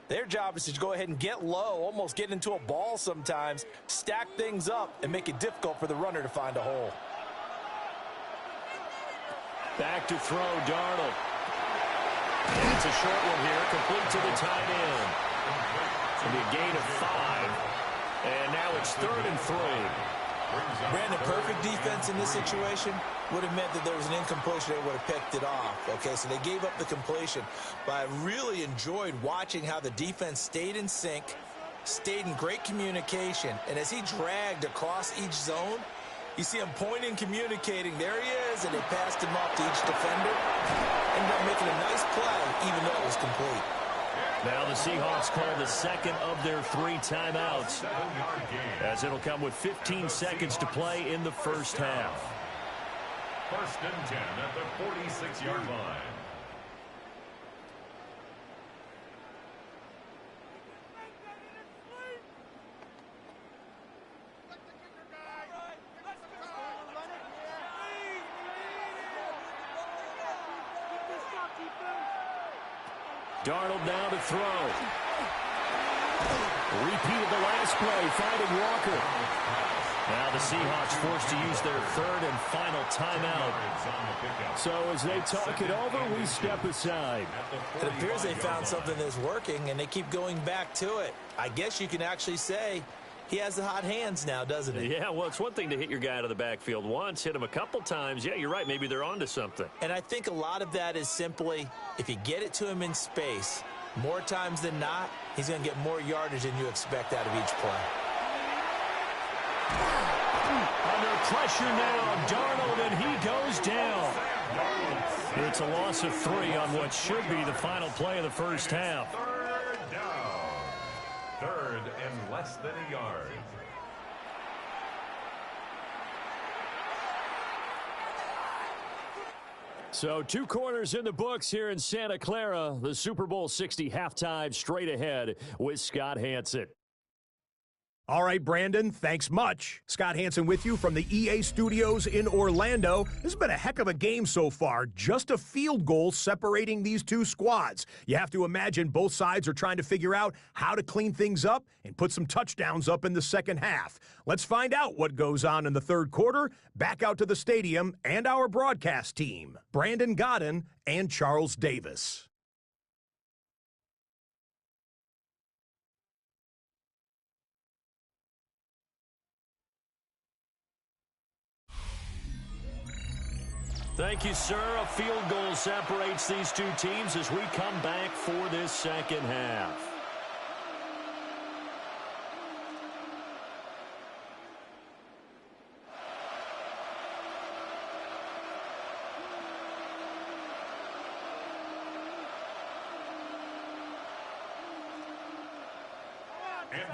their job is to go ahead and get low, almost get into a ball sometimes, stack things up, and make it difficult for the runner to find a hole. Back to throw, Darnold. And it's a short one here, complete to the tight end. It'll be a gain of 5. And now it's 3rd and 3. Brandon, perfect defense in this situation would have meant that there was an incompletion. They would have picked it off. Okay, so they gave up the completion. But I really enjoyed watching how the defense stayed in sync, stayed in great communication. And as he dragged across each zone, you see him pointing, communicating. There he is, and they passed him off to each defender. Ended up making a nice play, even though it was complete. Now the Seahawks call the second of their 3 timeouts, as it'll come with 15 seconds to play in the first half. 1st and 10 at the 46-yard line. Darnold now to throw. Repeated the last play, finding Walker. Now the Seahawks forced to use their 3rd and final timeout. So as they talk it over, we step aside. It appears they found something that's working, and they keep going back to it. I guess you can actually say he has the hot hands now, doesn't he? Yeah, well, it's one thing to hit your guy out of the backfield once, hit him a couple times. Yeah, you're right. Maybe they're onto something. And I think a lot of that is simply if you get it to him in space, more times than not, he's going to get more yardage than you expect out of each play. Under pressure now, Darnold, and he goes down. It's a loss of 3 on what should be the final play of the first half. 3rd down. 3rd and less than a yard. So 2 quarters in the books here in Santa Clara. The Super Bowl 60 halftime straight ahead with Scott Hansen. All right, Brandon, thanks much. Scott Hansen with you from the EA Studios in Orlando. This has been a heck of a game so far. Just a field goal separating these two squads. You have to imagine both sides are trying to figure out how to clean things up and put some touchdowns up in the second half. Let's find out what goes on in the third quarter. Back out to the stadium and our broadcast team, Brandon Godden and Charles Davis. Thank you, sir. A field goal separates these two teams as we come back for this second half.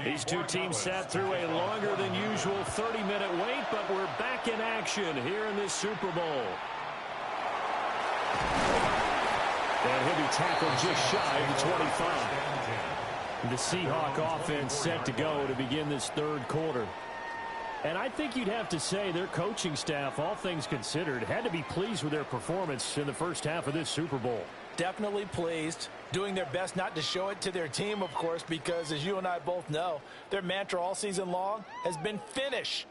These two teams sat through a longer than usual 30-minute wait, but we're back in action here in this Super Bowl. And he'll be tackled just shy of the 25. The Seahawk offense set to go to begin this third quarter. And I think you'd have to say their coaching staff, all things considered, had to be pleased with their performance in the first half of this Super Bowl. Definitely pleased, doing their best not to show it to their team, of course, because as you and I both know, their mantra all season long has been finish.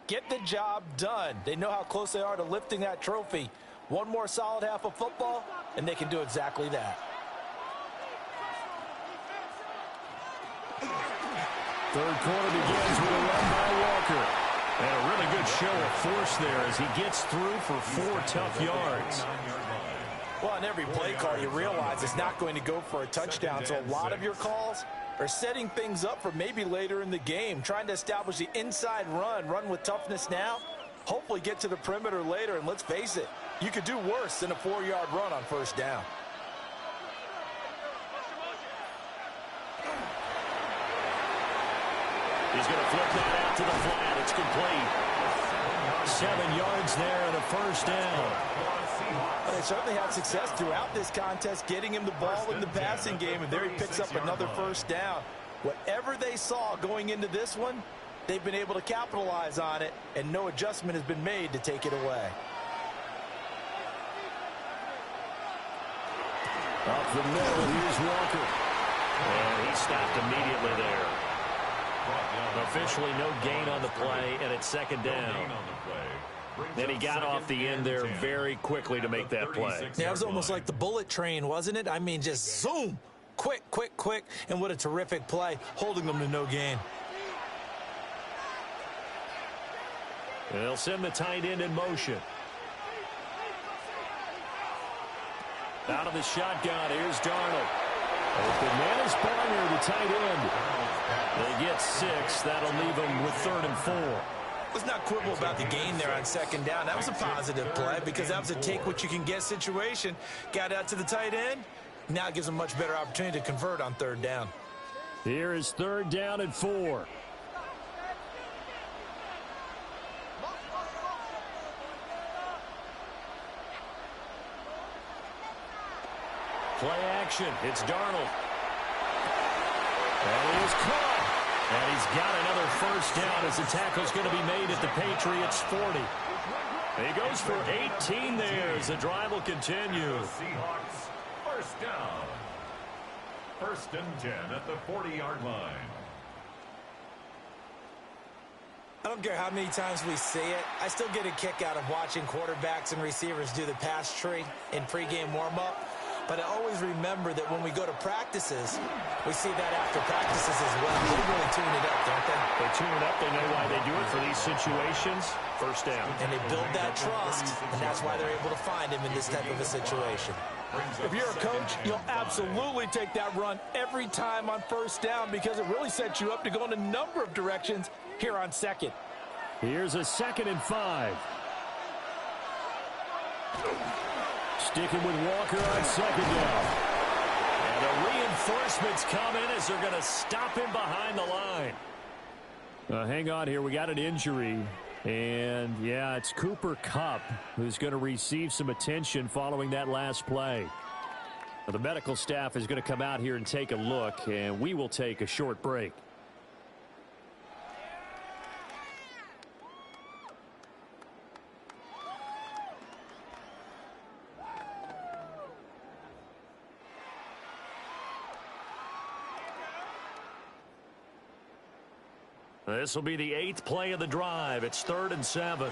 Get the job done. They know how close they are to lifting that trophy. One more solid half of football, and they can do exactly that. Third quarter begins with a run by Walker. And a really good show of force there as he gets through for 4 tough yards. Well, on every play call, you realize it's not going to go for a touchdown. So a lot of your calls are setting things up for maybe later in the game, trying to establish the inside run with toughness now, hopefully get to the perimeter later. And let's face it, you could do worse than a 4-yard run on first down. He's going to flip that out to the flat. It's complete. 7 yards there and a first down. Well, they certainly had success throughout this contest getting him the ball in the passing game, and there he picks up another first down. Whatever they saw going into this one, they've been able to capitalize on it, and no adjustment has been made to take it away. Up the middle, here's Walker. And he stopped immediately there. Officially no gain on the play, and it's second down. And he got off the end there very quickly to make that play. Yeah, it was almost like the bullet train, wasn't it? I mean, just zoom. Quick, quick, quick. And what a terrific play, holding them to no gain. They'll send the tight end in motion. Out of the shotgun, here's Darnold. Open man is Barner, the tight end. They get 6. That'll leave them with 3rd and 4. Let's not quibble about the gain there on second down. That was a positive play because that was a take-what-you-can-get situation. Got out to the tight end. Now it gives them a much better opportunity to convert on third down. Here is 3rd down and 4. Play action. It's Darnold. And he is caught. And he's got another first down as the tackle's going to be made at the Patriots' 40. He goes for 18 there as the drive will continue. Seahawks, first down. 1st and 10 at the 40-yard line. I don't care how many times we see it. I still get a kick out of watching quarterbacks and receivers do the pass tree in pregame warm-up. But I always remember that when we go to practices, we see that after practices as well. They really tune it up, don't they? They tune it up. They know why they do it for these situations. First down. And they build that trust, and that's why they're able to find him in this type of a situation. If you're a coach, you'll absolutely take that run every time on first down because it really sets you up to go in a number of directions here on second. Here's a 2nd and 5. Sticking with Walker on second down. And the reinforcements come in as they're going to stop him behind the line. Hang on here. We got an injury. And, yeah, it's Cooper Kupp who's going to receive some attention following that last play. Now, the medical staff is going to come out here and take a look, and we will take a short break. This will be the 8th play of the drive. It's 3rd and 7.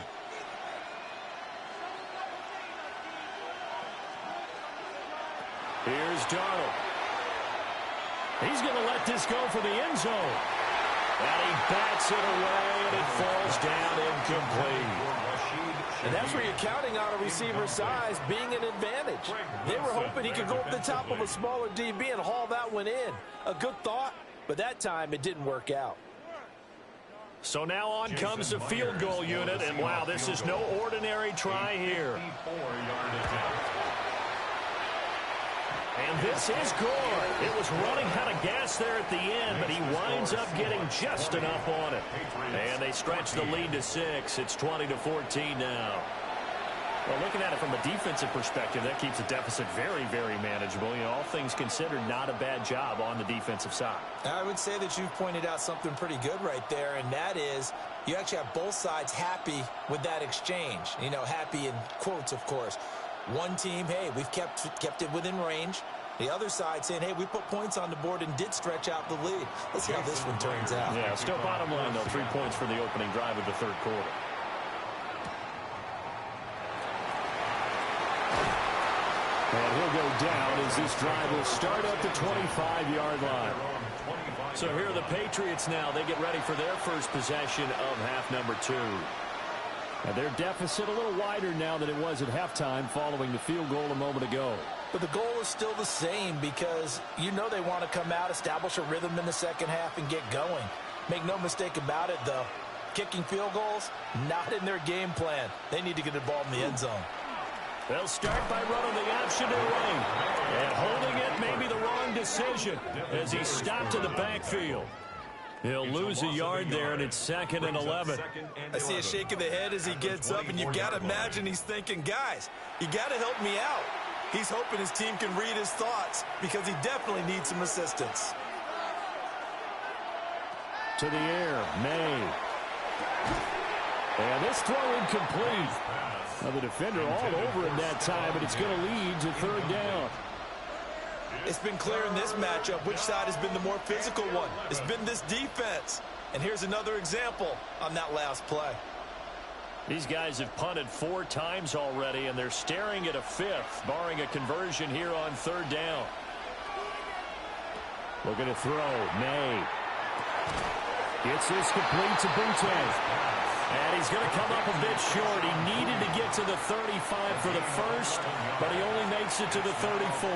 Here's Darnold. He's going to let this go for the end zone. And he bats it away, and it falls down incomplete. And that's where you're counting on a receiver's size being an advantage. They were hoping he could go up the top of a smaller DB and haul that one in. A good thought, but that time it didn't work out. So now on comes the field goal unit, and wow, this is no ordinary try here. And this is good. It was running out of gas there at the end, but he winds up getting just enough on it. And they stretch the lead to 6. It's 20-14 now. Well, looking at it from a defensive perspective, that keeps the deficit very, very manageable. You know, all things considered, not a bad job on the defensive side. I would say that you've pointed out something pretty good right there, and that is you actually have both sides happy with that exchange. You know, happy in quotes, of course. One team, hey, we've kept it within range. The other side saying, hey, we put points on the board and did stretch out the lead. Let's see how this one turns out. Yeah, still bottom line, though, 3 points for the opening drive of the third quarter. And he'll go down as this drive will start at the 25-yard line. So here are the Patriots now. They get ready for their first possession of half number 2. And their deficit a little wider now than it was at halftime following the field goal a moment ago. But the goal is still the same because you know they want to come out, establish a rhythm in the second half, and get going. Make no mistake about it, though. Kicking field goals, not in their game plan. They need to get the ball in the end zone. They'll start by running the option to the wing. And holding it may be the wrong decision as he stopped in the backfield. He'll lose a yard there, and it's 2nd and 11. I see a shake of the head as he gets up, and you got to imagine he's thinking, guys, you got to help me out. He's hoping his team can read his thoughts because he definitely needs some assistance. To the air, May. And this throw incomplete. Now the defender all over him that time, but it's going to lead to 3rd down. It's been clear in this matchup which side has been the more physical one. It's been this defense. And here's another example on that last play. These guys have punted 4 times already, and they're staring at a 5th, barring a conversion here on 3rd down. Looking to throw, May. Gets this complete to Boutte. And he's going to come up a bit short. He needed to get to the 35 for the first, but he only makes it to the 34.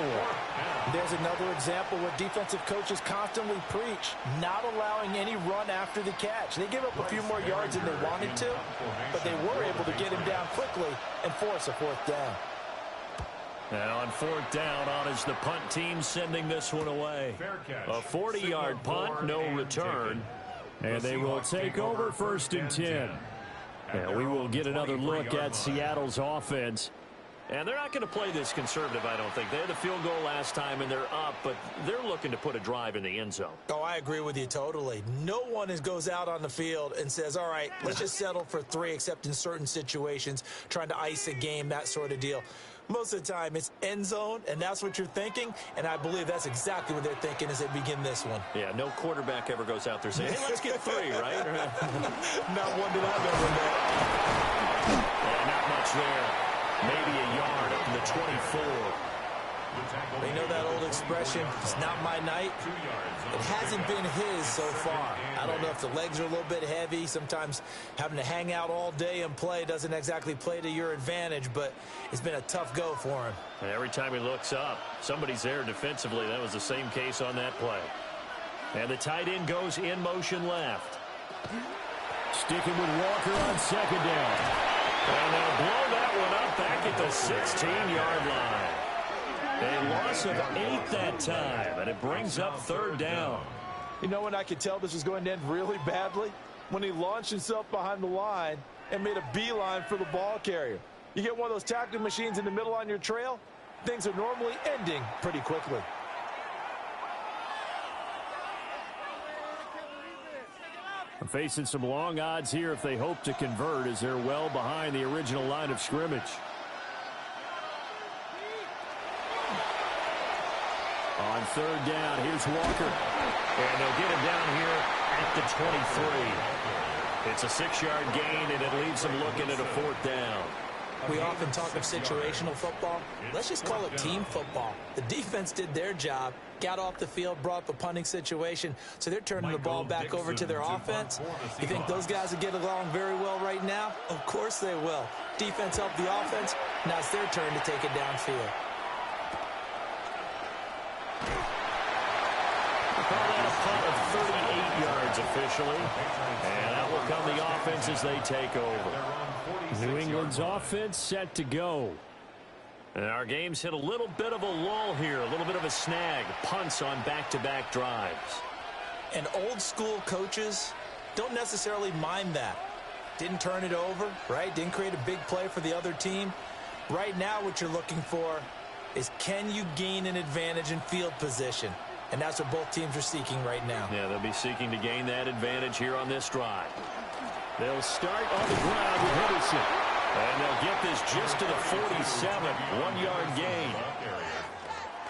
There's another example where defensive coaches constantly preach, not allowing any run after the catch. They give up a few more yards than they wanted to, but they were able to get him down quickly and force a 4th down. And on 4th down, on is the punt team sending this one away. A 40-yard punt, no return. And they will take over 1st and 10. And we will get another look at Seattle's offense. And they're not going to play this conservative, I don't think. They had the field goal last time, and they're up, but they're looking to put a drive in the end zone. Oh, I agree with you totally. No one goes out on the field and says, all right, let's just settle for 3, except in certain situations, trying to ice a game, that sort of deal. Most of the time, it's end zone, and that's what you're thinking, and I believe that's exactly what they're thinking as they begin this one. Yeah, no quarterback ever goes out there saying, hey, let's get 3, right? Not one did I ever know. Yeah, not much there. Maybe a yard up in the 24. You know that old expression, it's not my night? It hasn't been his so far. I don't know if the legs are a little bit heavy. Sometimes having to hang out all day and play doesn't exactly play to your advantage, but it's been a tough go for him. And every time he looks up, somebody's there defensively. That was the same case on that play. And the tight end goes in motion left. Sticking with Walker on 2nd down. And they'll blow that one up back at the 16-yard line. A loss of 8 that time, and it brings up 3rd down. You know when I could tell this was going to end really badly? When he launched himself behind the line and made a beeline for the ball carrier. You get one of those tackling machines in the middle on your trail, things are normally ending pretty quickly. I'm facing some long odds here if they hope to convert, as they're well behind the original line of scrimmage. On 3rd down, here's Walker. And they'll get him down here at the 23. It's a 6-yard gain, and it leaves them looking at a 4th down. We often talk of situational football. Let's just call it team football. The defense did their job, got off the field, brought up a punting situation, so they're turning the ball back over to their offense. You think those guys will get along very well right now? Of course they will. Defense helped the offense. Now it's their turn to take it downfield. Call that a punt of 38 yards officially. And that will come the offense as they take over. New England's offense set to go. And our game's hit a little bit of a lull here, a little bit of a snag. Punts on back-to-back drives. And old-school coaches don't necessarily mind that. Didn't turn it over, right? Didn't create a big play for the other team. Right now what you're looking for is, can you gain an advantage in field position? And that's what both teams are seeking right now. Yeah, they'll be seeking to gain that advantage here on this drive. They'll start on the ground with Henderson. And they'll get this just to the 47, 1-yard gain.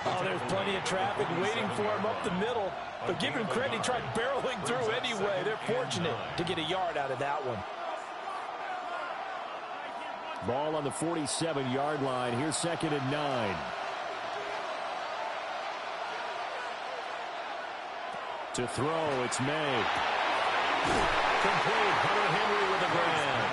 Oh, there's plenty of traffic waiting for him up the middle. But give him credit, he tried barreling through anyway. They're fortunate to get a yard out of that one. Ball on the 47-yard line. Here's 2nd and 9. To throw, it's May. Complete. Hunter Henry with the grab.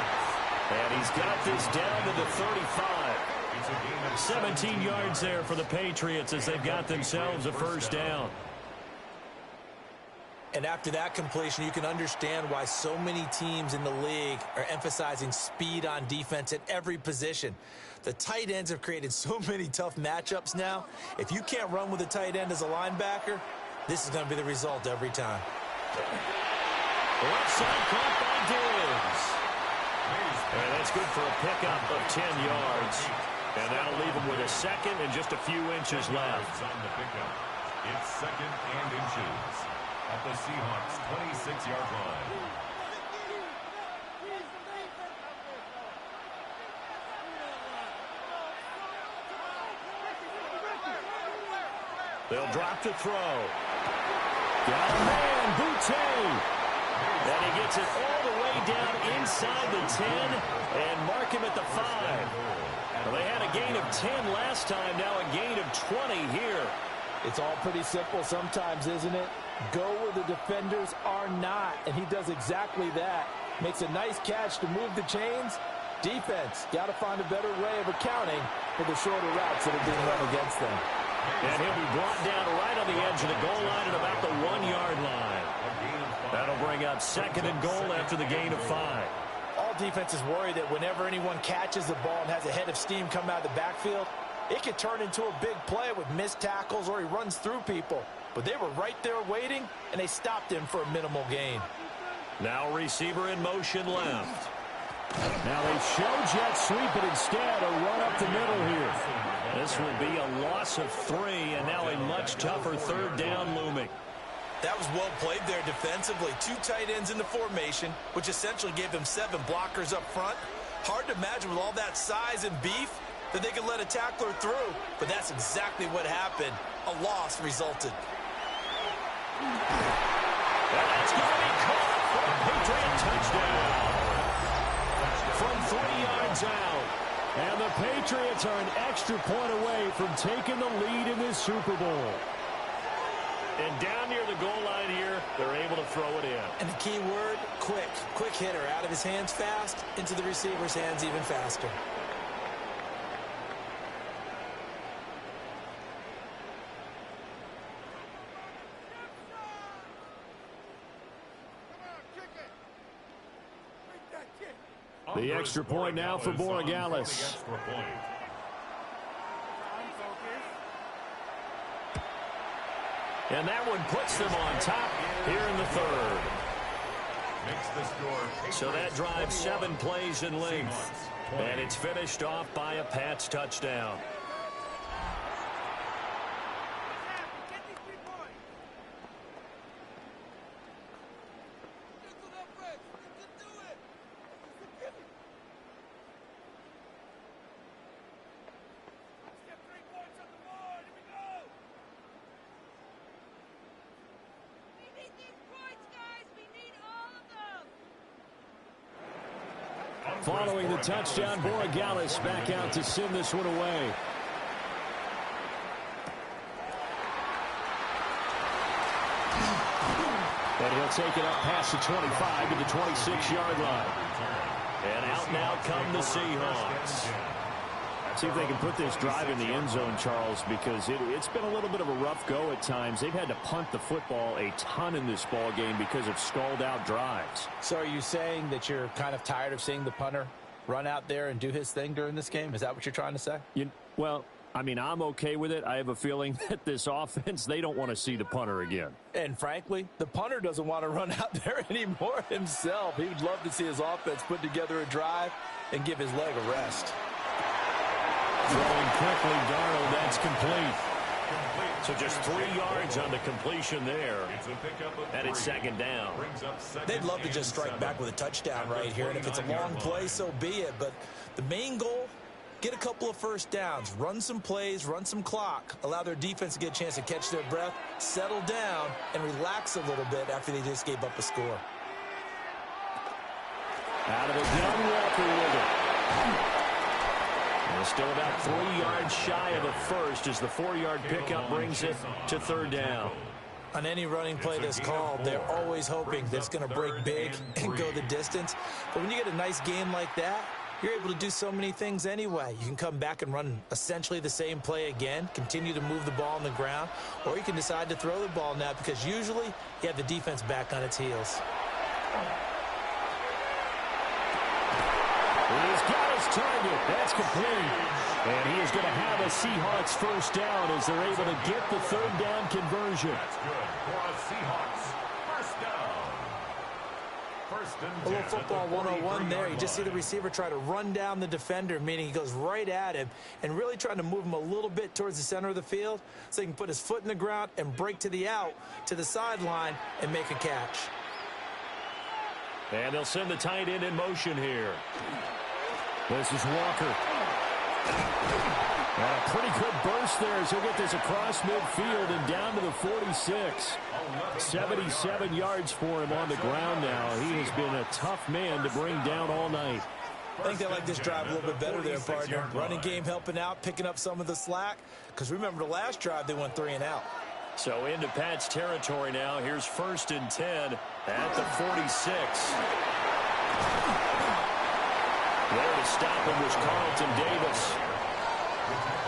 And he's got this down to the 35. 17 yards there for the Patriots as they've got themselves a first down. And after that completion, you can understand why so many teams in the league are emphasizing speed on defense at every position. The tight ends have created so many tough matchups now. If you can't run with a tight end as a linebacker, this is going to be the result every time. Left side caught by Diggs. And that's good for a pickup of 10 yards. And that'll leave him with a second and just a few inches left. It's 2nd and inches at the Seahawks 26-yard line. They'll drop to throw. Got a man, Boutte. And he gets it all the way down inside the 10 and mark him at the 5. Well, they had a gain of 10 last time, now a gain of 20 here. It's all pretty simple sometimes, isn't it? Go where the defenders are not, and he does exactly that. Makes a nice catch to move the chains. Defense, got to find a better way of accounting for the shorter routes that are being run against them. And he'll be brought down right on the edge of the goal line at about the 1-yard line. That'll bring up 2nd and goal after the gain of 5. All defenses worry that whenever anyone catches the ball and has a head of steam come out of the backfield, it could turn into a big play with missed tackles or he runs through people. But they were right there waiting, and they stopped him for a minimal gain. Now receiver in motion left. Now they show jet sweep, but instead a run up the middle here. This will be a loss of 3, and now a much tougher 3rd down looming. That was well played there defensively. 2 tight ends in the formation, which essentially gave them 7 blockers up front. Hard to imagine with all that size and beef that they could let a tackler through, but that's exactly what happened. A loss resulted. That's going to be caught for a Patriot touchdown. From 3 yards out. And the Patriots are an extra point away from taking the lead in this Super Bowl. And down near the goal line here, they're able to throw it in. And the key word, quick. Quick hitter, out of his hands fast, into the receiver's hands even faster. The extra point now for Borregales. And that one puts them on top here in the 3rd. Makes the score. So that drives 7 plays in length. And it's finished off by a Pats touchdown. Following the touchdown, Borregales back out to send this one away. And he'll take it up past the 25 to the 26-yard line. And out now come the Seahawks. See if they can put this drive in the end zone, Charles, because it's been a little bit of a rough go at times. They've had to punt the football a ton in this ball game because of stalled-out drives. So are you saying that you're kind of tired of seeing the punter run out there and do his thing during this game? Is that what you're trying to say? Well, I mean, I'm okay with it. I have a feeling that this offense, they don't want to see the punter again. And frankly, the punter doesn't want to run out there anymore himself. He would love to see his offense put together a drive and give his leg a rest. Throwing quickly, Darnold, that's complete. So just 3 yards on the completion there. And it's second down. They'd love to just strike back with a touchdown right here. And if it's a long play, so be it. But the main goal, get a couple of first downs, run some plays, run some clock, allow their defense to get a chance to catch their breath, settle down, and relax a little bit after they just gave up a score. Out of the gun, Walker with it. They're still about 3 yards shy of the first as the 4-yard pickup brings it to third down. On any running play that's called, they're always hoping that it's going to break big and go the distance. But when you get a nice game like that, you're able to do so many things anyway. You can come back and run essentially the same play again, continue to move the ball on the ground, or you can decide to throw the ball now because usually you have the defense back on its heels. He's got his target. That's complete. And he is going to have a Seahawks first down as they're able to get the third down conversion. That's good for a Seahawks first down. A little football 101 there. You just see the receiver try to run down the defender, meaning he goes right at him and really trying to move him a little bit towards the center of the field so he can put his foot in the ground and break to the out, to the sideline, and make a catch. And they'll send the tight end in motion here. This is Walker. And a pretty good burst there as he'll get this across midfield and down to the 46. 77 yards for him on the ground now. He has been a tough man to bring down all night. I think they like this drive a little bit better there, partner. Running game helping out, picking up some of the slack. Because remember the last drive, they went 3 and out. So into Pat's territory now. Here's 1st and 10 at the 46. There to stop him was Carlton Davis.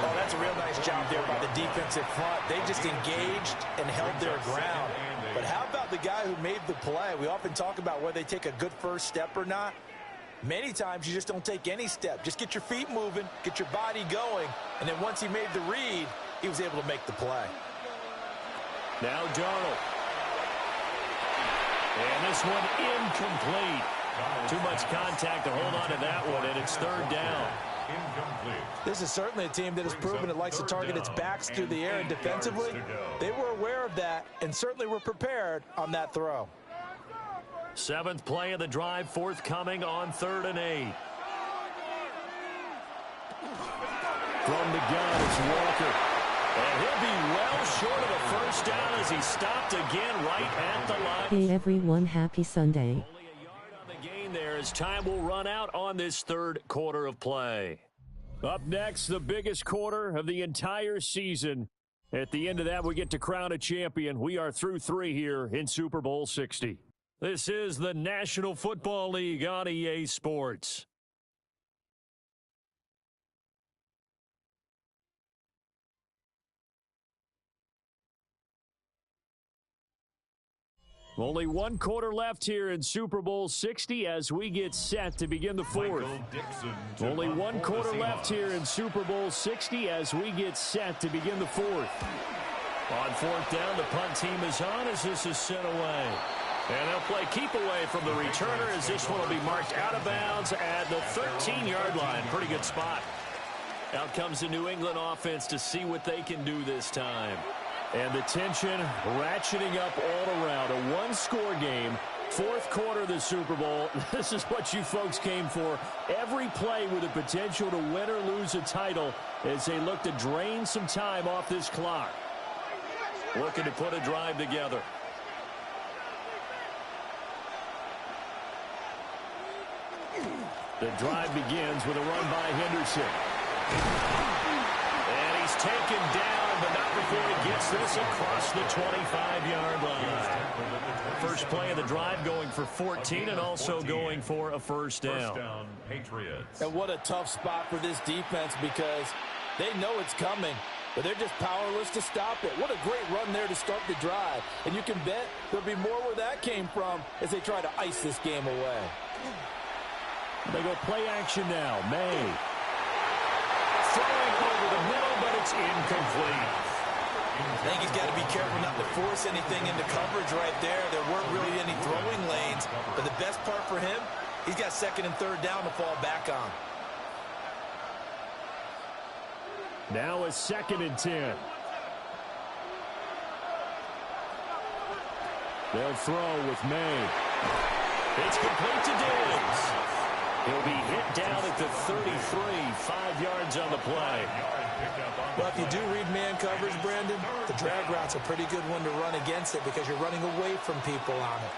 Oh, that's a real nice job there by the defensive front. They just engaged and held their ground. But how about the guy who made the play? We often talk about whether they take a good first step or not. Many times you just don't take any step. Just get your feet moving, get your body going, and then once he made the read, he was able to make the play. Now Darnold. And this one incomplete. Too much contact to hold on to that one, and it's third down. This is certainly a team that has proven it likes to target its backs through the air, and defensively, they were aware of that and certainly were prepared on that throw. 7th play of the drive forthcoming on 3rd and 8. From the gun, it's Walker. And he'll be well short of a first down as he stopped again right at the line. Hey everyone, happy Sunday. Only a yard on the gain there as time will run out on this 3rd quarter of play. Up next, the biggest quarter of the entire season. At the end of that, we get to crown a champion. We are through 3 here in Super Bowl 60. This is the National Football League on EA Sports. Only 1 quarter left here in Super Bowl 60 as we get set to begin the 4th. Only 1 quarter left here in Super Bowl 60 as we get set to begin the 4th. On 4th down, the punt team is on as this is sent away. And they'll play keep away from the returner as this one will be marked out of bounds at the 13-yard line. Pretty good spot. Out comes the New England offense to see what they can do this time. And the tension ratcheting up all around. A 1-score game, 4th quarter of the Super Bowl. This is what you folks came for. Every play with the potential to win or lose a title as they look to drain some time off this clock. Looking to put a drive together. The drive begins with a run by Henderson. And he's taken down, but not before he gets this across the 25-yard line. First play of the drive going for 14 and also going for a first down. Patriots. And what a tough spot for this defense because they know it's coming, but they're just powerless to stop it. What a great run there to start the drive. And you can bet there'll be more where that came from as they try to ice this game away. They go play action now. May. Throwing over the middle, but it's incomplete. I think he's got to be careful not to force anything into coverage right there. There weren't really any throwing lanes. But the best part for him, he's got 2nd and 3rd down to fall back on. Now a 2nd and 10. They'll throw with May. It's complete to Diggs. He'll be hit down at the 33, 5 yards on the play. Well, if you do read man coverage, Brandon, the drag route's a pretty good one to run against it because you're running away from people on it.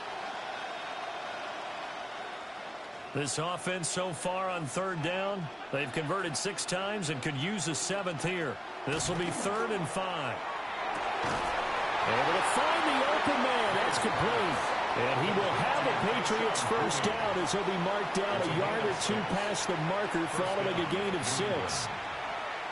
This offense so far on 3rd down, they've converted 6 times and could use a 7th here. This will be 3rd and 5. Able to find the open man. That's complete. And he will have a Patriots first down as he'll be marked down a yard or 2 past the marker following a gain of 6.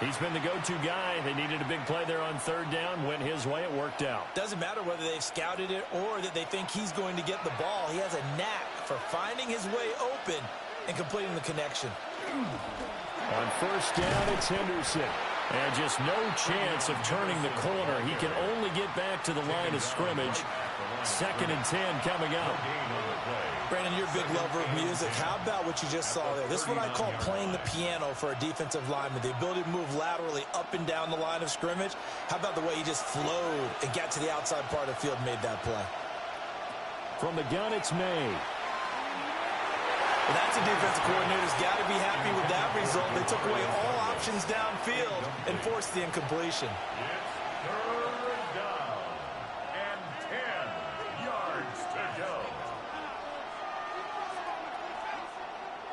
He's been the go-to guy. They needed a big play there on 3rd down. Went his way. It worked out. Doesn't matter whether they've scouted it or that they think he's going to get the ball. He has a knack for finding his way open and completing the connection. On 1st down, it's Henderson. And just no chance of turning the corner. He can only get back to the line of scrimmage. 2nd and 10 coming up. Brandon, you're a big lover of music. How about what you just saw there? This is what I call playing the piano for a defensive lineman. The ability to move laterally up and down the line of scrimmage. How about the way he just flowed and got to the outside part of the field and made that play? From the gun, it's May. Well, that's a defensive coordinator's got to be happy with that result. They took away all options downfield and forced the incompletion. It's 3rd down and 10 yards to go.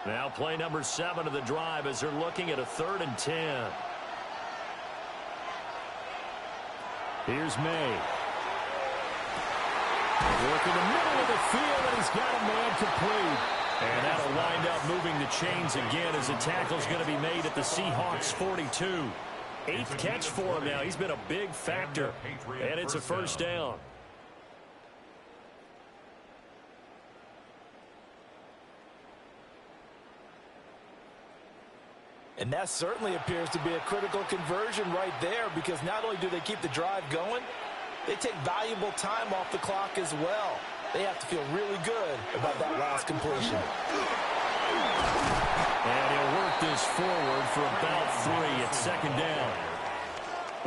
Now play number 7 of the drive as they're looking at a 3rd and 10. Here's May. Working the middle of the field, and he's got a man complete. And that'll wind up moving the chains again as the tackle's going to be made at the Seahawks 42. 8th catch for him now. He's been a big factor. And it's a first down. And that certainly appears to be a critical conversion right there because not only do they keep the drive going, they take valuable time off the clock as well. They have to feel really good about that last completion. And he'll work this forward for about 3 at 2nd down.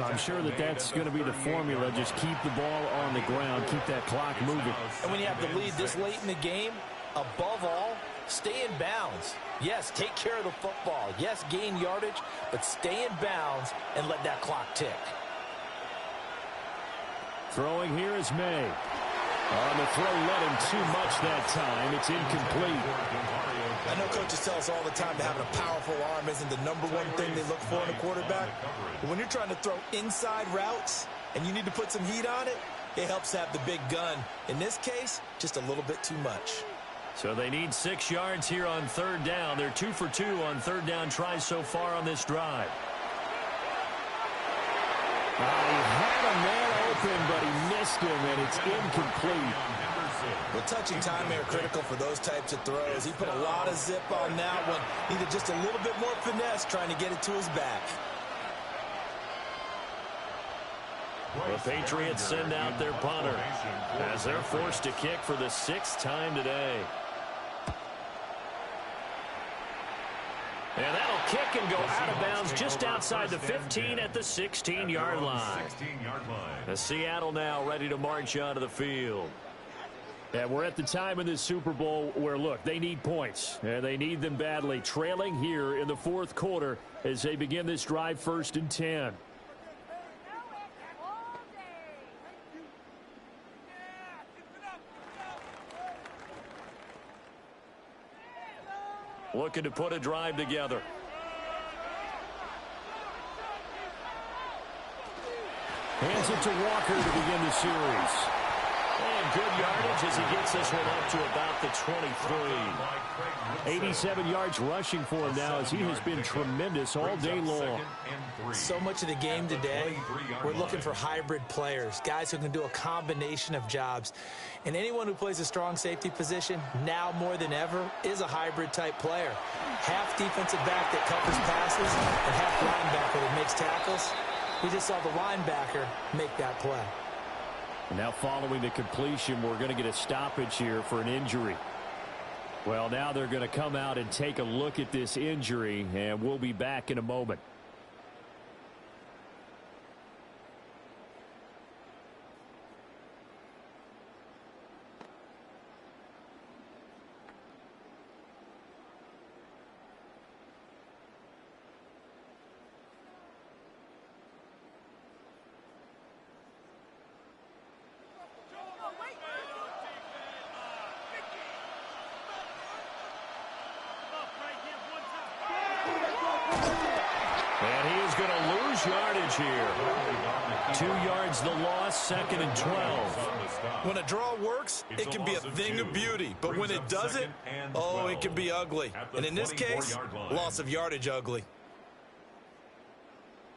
I'm sure that that's going to be the formula. Just keep the ball on the ground. Keep that clock moving. And when you have the lead this late in the game, above all, stay in bounds. Yes, take care of the football. Yes, gain yardage, but stay in bounds and let that clock tick. Throwing here is May. On the throw, let him too much that time. It's incomplete. I know coaches tell us all the time that having a powerful arm isn't the #1 thing they look for in a quarterback. But when you're trying to throw inside routes and you need to put some heat on it, it helps to have the big gun. In this case, just a little bit too much. So they need 6 yards here on 3rd down. They're 2 for 2 on 3rd down tries so far on this drive. He had a man open, but he missed him, and it's incomplete. Well, touch and time are critical for those types of throws. He put a lot of zip on that one. Needed just a little bit more finesse trying to get it to his back. The Patriots send out their punter as they're forced to kick for the 6th time today. And that'll kick and go out of bounds just outside the 15 at the 16-yard line. The Seattle now ready to march onto the field. And we're at the time in this Super Bowl where, look, they need points. And they need them badly. Trailing here in the 4th quarter as they begin this drive 1st and 10. Looking to put a drive together. Hands it to Walker to begin the series. And good yardage as he gets this one up to about the 23. 87 yards rushing for him now as he has been tremendous all day long. So much of the game today, we're looking for hybrid players, guys who can do a combination of jobs. And anyone who plays a strong safety position, now more than ever, is a hybrid type player. Half defensive back that covers passes and half linebacker that makes tackles. We just saw the linebacker make that play. And now following the completion, we're going to get a stoppage here for an injury. Well, now they're going to come out and take a look at this injury, and we'll be back in a moment. And he is going to lose yardage here. 2 yards the loss, 2nd and 12. When a draw works, it can be a thing of beauty. But when it doesn't, oh, it can be ugly. And in this case, loss of yardage ugly.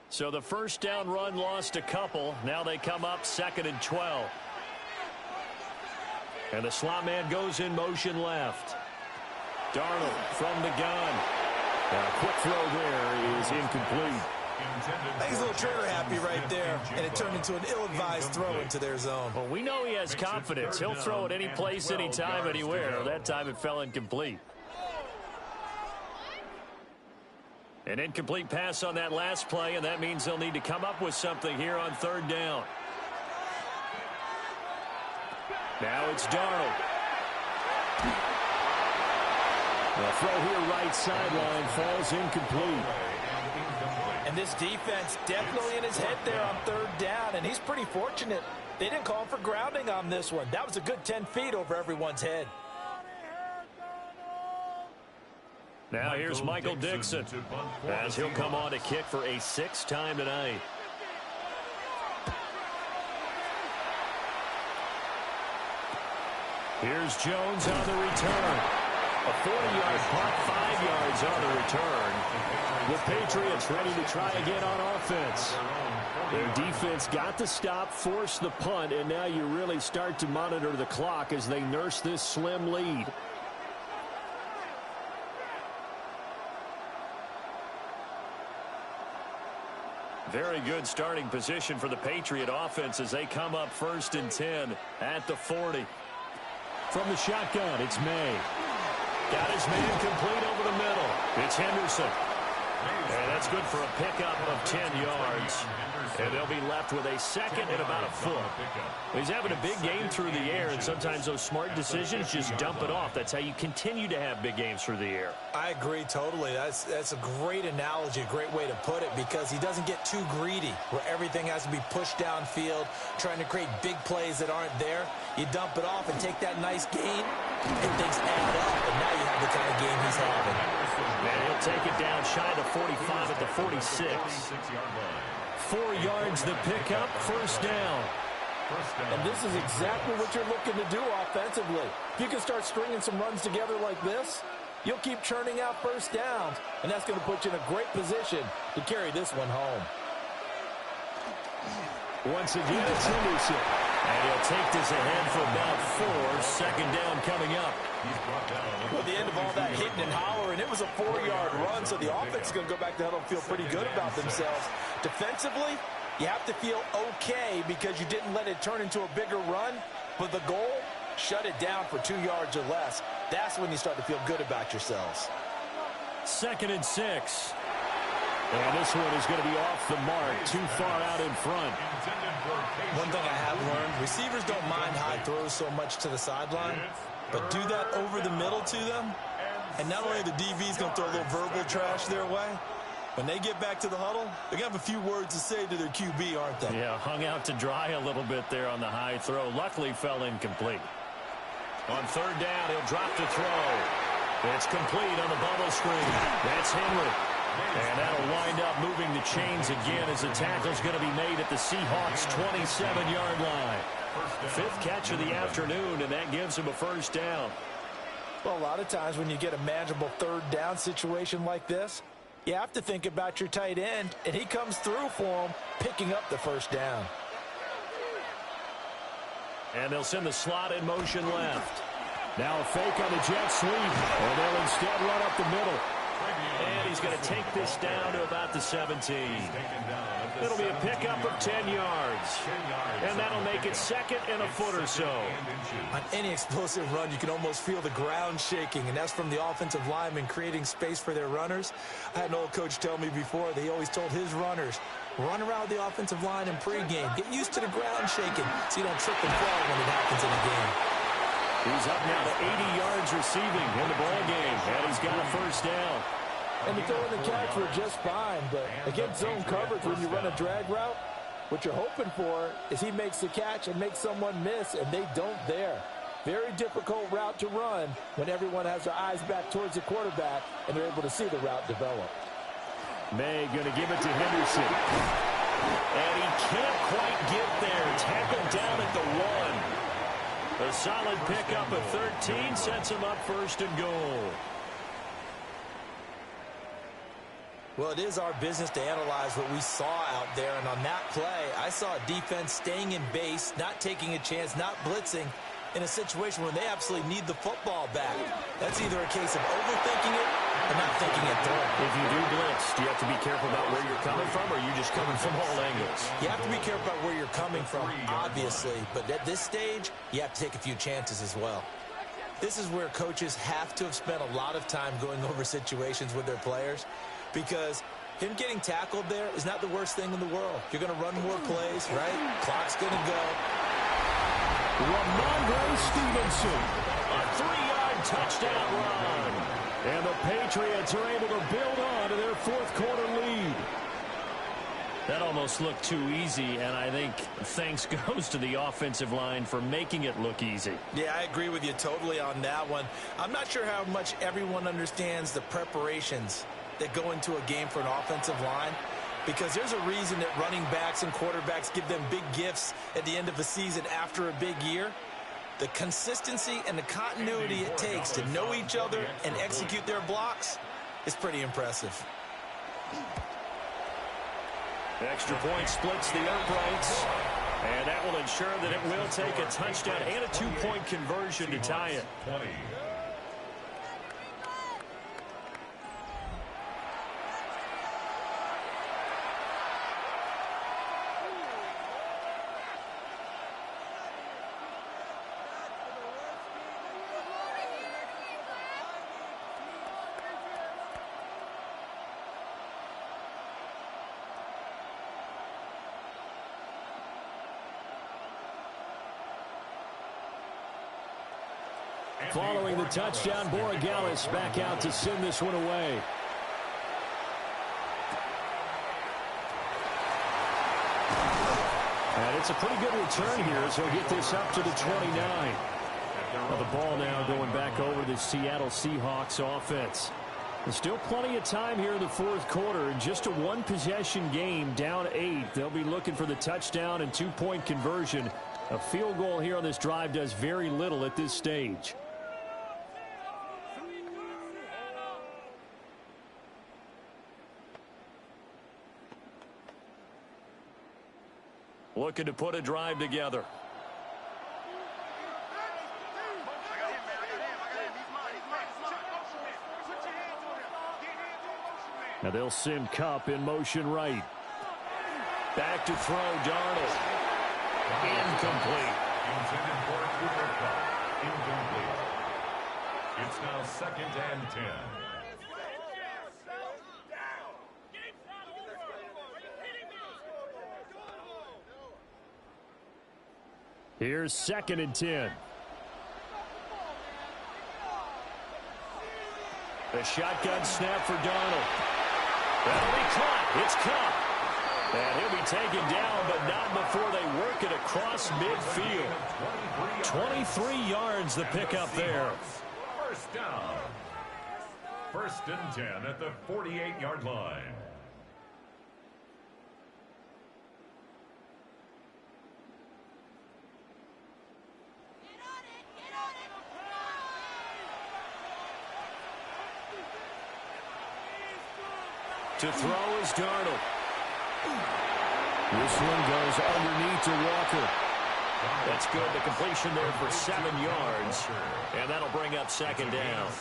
So the first down run lost a couple. Now they come up 2nd and 12. And the slot man goes in motion left. Darnold from the gun. A quick throw there is incomplete. He's a little trigger happy right there, and it turned into an ill-advised throw into their zone. Well, we know he has confidence. He'll throw it any place, anytime, anywhere. That time it fell incomplete. An incomplete pass on that last play, and that means they'll need to come up with something here on 3rd down. Now it's Darnold. The throw here right sideline falls incomplete. And this defense definitely in his head there on 3rd down, and he's pretty fortunate. They didn't call him for grounding on this one. That was a good 10 feet over everyone's head. Now here's Michael Dixon as he'll come on to kick for a 6th time tonight. Here's Jones on the return. A 40-yard punt, 5 yards on the return. The Patriots ready to try again on offense. Their defense got the stop, forced the punt, and now you really start to monitor the clock as they nurse this slim lead. Very good starting position for the Patriot offense as they come up 1st and 10 at the 40. From the shotgun, it's May. Got his man complete over the middle. It's Henderson. And that's good for a pickup of 10 yards. And they'll be left with a 2nd and about a foot. He's having a big game through the air, and sometimes those smart decisions just dump it off. That's how you continue to have big games through the air. I agree totally. That's a great analogy, a great way to put it, because he doesn't get too greedy where everything has to be pushed downfield, trying to create big plays that aren't there. You dump it off and take that nice gain, and things add up, and now you have the kind of game he's having. And he'll take it down shy of the 45 at the 46. 4 yards the pickup, 1st down. And this is exactly what you're looking to do offensively. If you can start stringing some runs together like this, you'll keep churning out 1st downs, and that's going to put you in a great position to carry this one home. Once again, it's Henderson. And he'll take this ahead for about 4. 2nd down coming up. Well, at the end of all that hitting and hollering, it was a 4-yard run, so the offense is going to go back to huddle and feel pretty good about themselves. Defensively, you have to feel okay because you didn't let it turn into a bigger run, but the goal, shut it down for 2 yards or less. That's when you start to feel good about yourselves. 2nd and 6. And this one is going to be off the mark, too far out in front. One thing I have learned, receivers don't mind high throws so much to the sideline, but do that over the middle to them, and not only the DB's going to throw a little verbal trash their way, when they get back to the huddle, they're going to have a few words to say to their QB, aren't they? Yeah, hung out to dry a little bit there on the high throw. Luckily, fell incomplete. On 3rd down, he'll drop the throw. It's complete on the bubble screen. That's Henry. And that'll wind up moving the chains again as the tackle's going to be made at the Seahawks' 27-yard line. 5th catch of the afternoon, and that gives him a 1st down. Well, a lot of times when you get a manageable 3rd down situation like this, you have to think about your tight end, and he comes through for him, picking up the 1st down. And they'll send the slot in motion left. Now a fake on the jet sweep, and they'll instead run up the middle. And he's going to take this down to about the 17. It'll be a pickup of 10 yards. And that'll make it 2nd and a foot or so. On any explosive run, you can almost feel the ground shaking, and that's from the offensive linemen creating space for their runners. I had an old coach tell me before that he always told his runners, run around the offensive line in pregame. Get used to the ground shaking so you don't trip and fall when it happens in a game. He's up now to 80 yards receiving in the ball game, and he's got a 1st down. And the throw and the catch were just fine, but against zone coverage when you run a drag route, what you're hoping for is he makes the catch and makes someone miss, and they don't there. Very difficult route to run when everyone has their eyes back towards the quarterback and they're able to see the route develop. May going to give it to Henderson. And he can't quite get there. Tackled down at the 1. A solid pickup of 13 sets him up first and goal. Well, it is our business to analyze what we saw out there, and on that play, I saw a defense staying in base, not taking a chance, not blitzing, in a situation where they absolutely need the football back. That's either a case of overthinking it or not thinking it through. If you do blitz, do you have to be careful about where you're coming from, or are you just coming from all angles? You have to be careful about where you're coming from, obviously, but at this stage, you have to take a few chances as well. This is where coaches have to have spent a lot of time going over situations with their players, because him getting tackled there is not the worst thing in the world. You're going to run more plays, right? Clock's going to go. Ramondre Stevenson. A 3-yard touchdown run. And the Patriots are able to build on to their fourth-quarter lead. That almost looked too easy, and I think thanks goes to the offensive line for making it look easy. Yeah, I agree with you totally on that one. I'm not sure how much everyone understands the preparations that go into a game for an offensive line, because there's a reason that running backs and quarterbacks give them big gifts at the end of a season after a big year. The consistency and the continuity it takes to know each other and execute their blocks is pretty impressive. Extra point splits the uprights, and that will ensure that it will take a touchdown and a 2-point conversion to tie it. Following the touchdown, Borregales back out to send this one away. And it's a pretty good return here as he'll get this up to the 29. Well, the ball now going back over the Seattle Seahawks offense. There's still plenty of time here in the fourth quarter. In just a one-possession game, down 8. They'll be looking for the touchdown and 2-point conversion. A field goal here on this drive does very little at this stage. Looking to put a drive together. Now they'll send Kupp in motion right. Back to throw, Darnold. Incomplete. Intended for Cooper Kupp. Incomplete. It's now 2nd and 10. Here's 2nd and 10. The shotgun snap for Darnold. That'll be caught. It's Kupp. And he'll be taken down, but not before they work it across midfield. 23 yards the pickup there. First down. 1st and 10 at the 48-yard line. To throw is Darnold. This one goes underneath to Walker. That's good. The completion there for 7 yards. And that'll bring up 2nd down.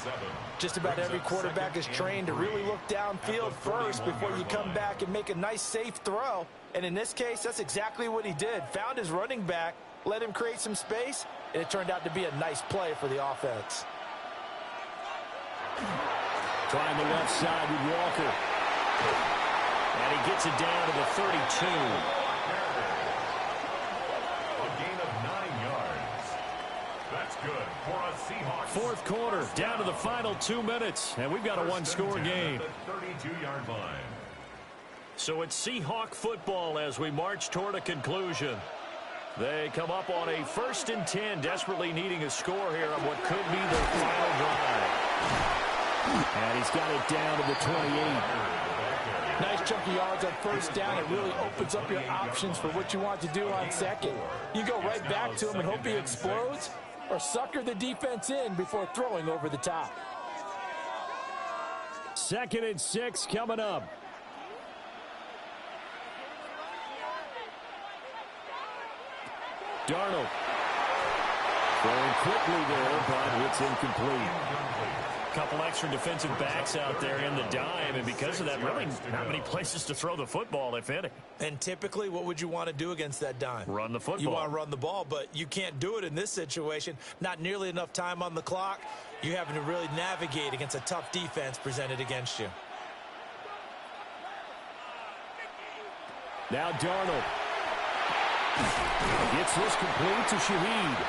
Just about every quarterback is trained to really look downfield first before you come back and make a nice, safe throw. And in this case, that's exactly what he did. Found his running back, let him create some space, and it turned out to be a nice play for the offense. Trying the left side with Walker. And he gets it down to the 32. A gain of 9 yards. That's good for a Seahawks. Fourth quarter, down to the final 2 minutes, and we've got a one-score game. The 32-yard line. So it's Seahawk football as we march toward a conclusion. They come up on a 1st and 10, desperately needing a score here on what could be their final drive. And he's got it down to the 28. Nice chunky yards on first down. It really opens up your options for what you want to do on second. You go right back to him and hope he explodes, or sucker the defense in before throwing over the top. 2nd and 6 coming up. Darnold. Throwing quickly there, but it's incomplete. Couple extra defensive backs out there in the dime, and because of that, really not many places to throw the football, if any. And typically, what would you want to do against that dime? Run the football. You want to run the ball, but you can't do it in this situation. Not nearly enough time on the clock. You're having to really navigate against a tough defense presented against you. Now Darnold. Gets this complete to Shaheed.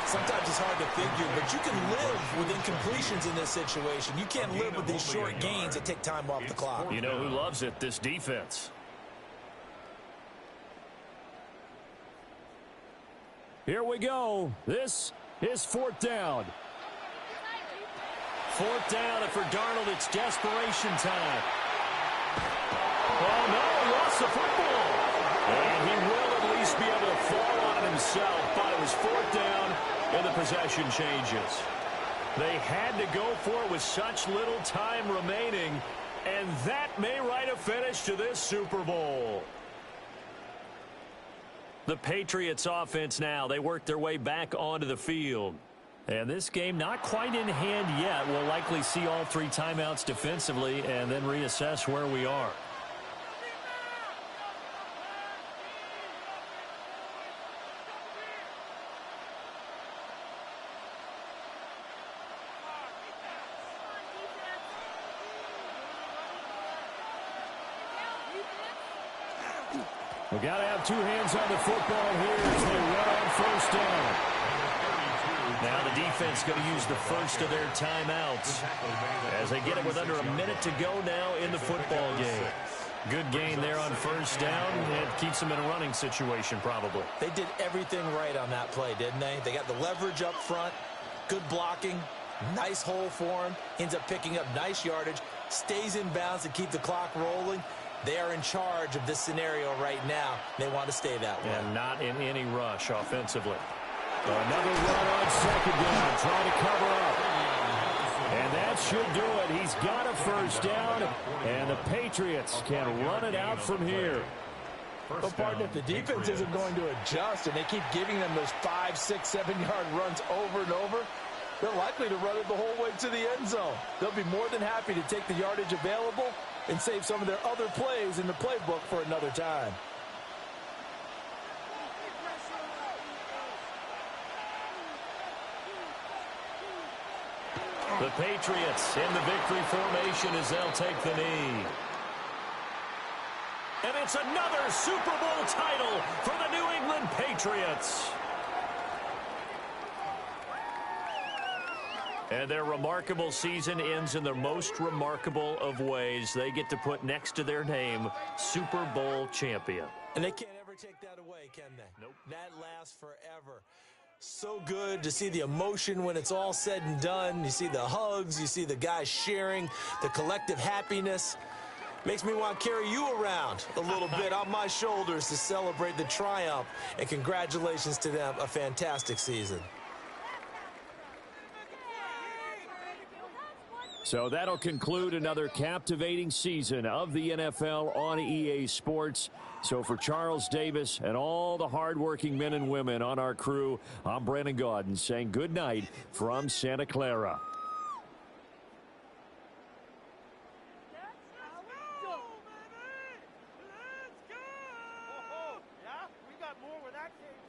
Sometimes it's hard to figure, but you can live with incompletions in this situation. You can't live with these short gains that take time off the clock. You know who loves it? This defense. Here we go. This is 4th down. 4th down, and for Darnold, it's desperation time. Oh, no, he lost the football. And he will at least be able to fall on it himself, but it was 4th down, and the possession changes. They had to go for it with such little time remaining, and that may write a finish to this Super Bowl. The Patriots offense now, they work their way back onto the field. And this game not quite in hand yet. We'll likely see all 3 timeouts defensively and then reassess where we are. We got to have 2 hands on the football here as they run on 1st down. Now the defense going to use the first of their timeouts as they get it with under a minute to go now in the football game. Good gain there on 1st down. It keeps them in a running situation probably. They did everything right on that play, didn't they? They got the leverage up front, good blocking, nice hole for him, ends up picking up nice yardage, stays in bounds to keep the clock rolling. They are in charge of this scenario right now. They want to stay that way. And not in any rush offensively. Another run on 2nd down, trying to cover up. And that should do it. He's got a 1st down, and the Patriots can run it out from here. But, partner, if the defense isn't going to adjust and they keep giving them those 5, 6, 7-yard runs over and over, they're likely to run it the whole way to the end zone. They'll be more than happy to take the yardage available and save some of their other plays in the playbook for another time. The Patriots in the victory formation as they'll take the knee. And it's another Super Bowl title for the New England Patriots. And their remarkable season ends in the most remarkable of ways. They get to put next to their name, Super Bowl champion. And they can't ever take that away, can they? Nope. That lasts forever. So good to see the emotion when it's all said and done. You see the hugs, you see the guys sharing, the collective happiness. Makes me want to carry you around a little bit on my shoulders to celebrate the triumph. And congratulations to them, a fantastic season. So that'll conclude another captivating season of the NFL on EA Sports. So for Charles Davis and all the hardworking men and women on our crew, I'm Brandon Gaudin saying good night from Santa Clara. Yeah, we got more where that came from.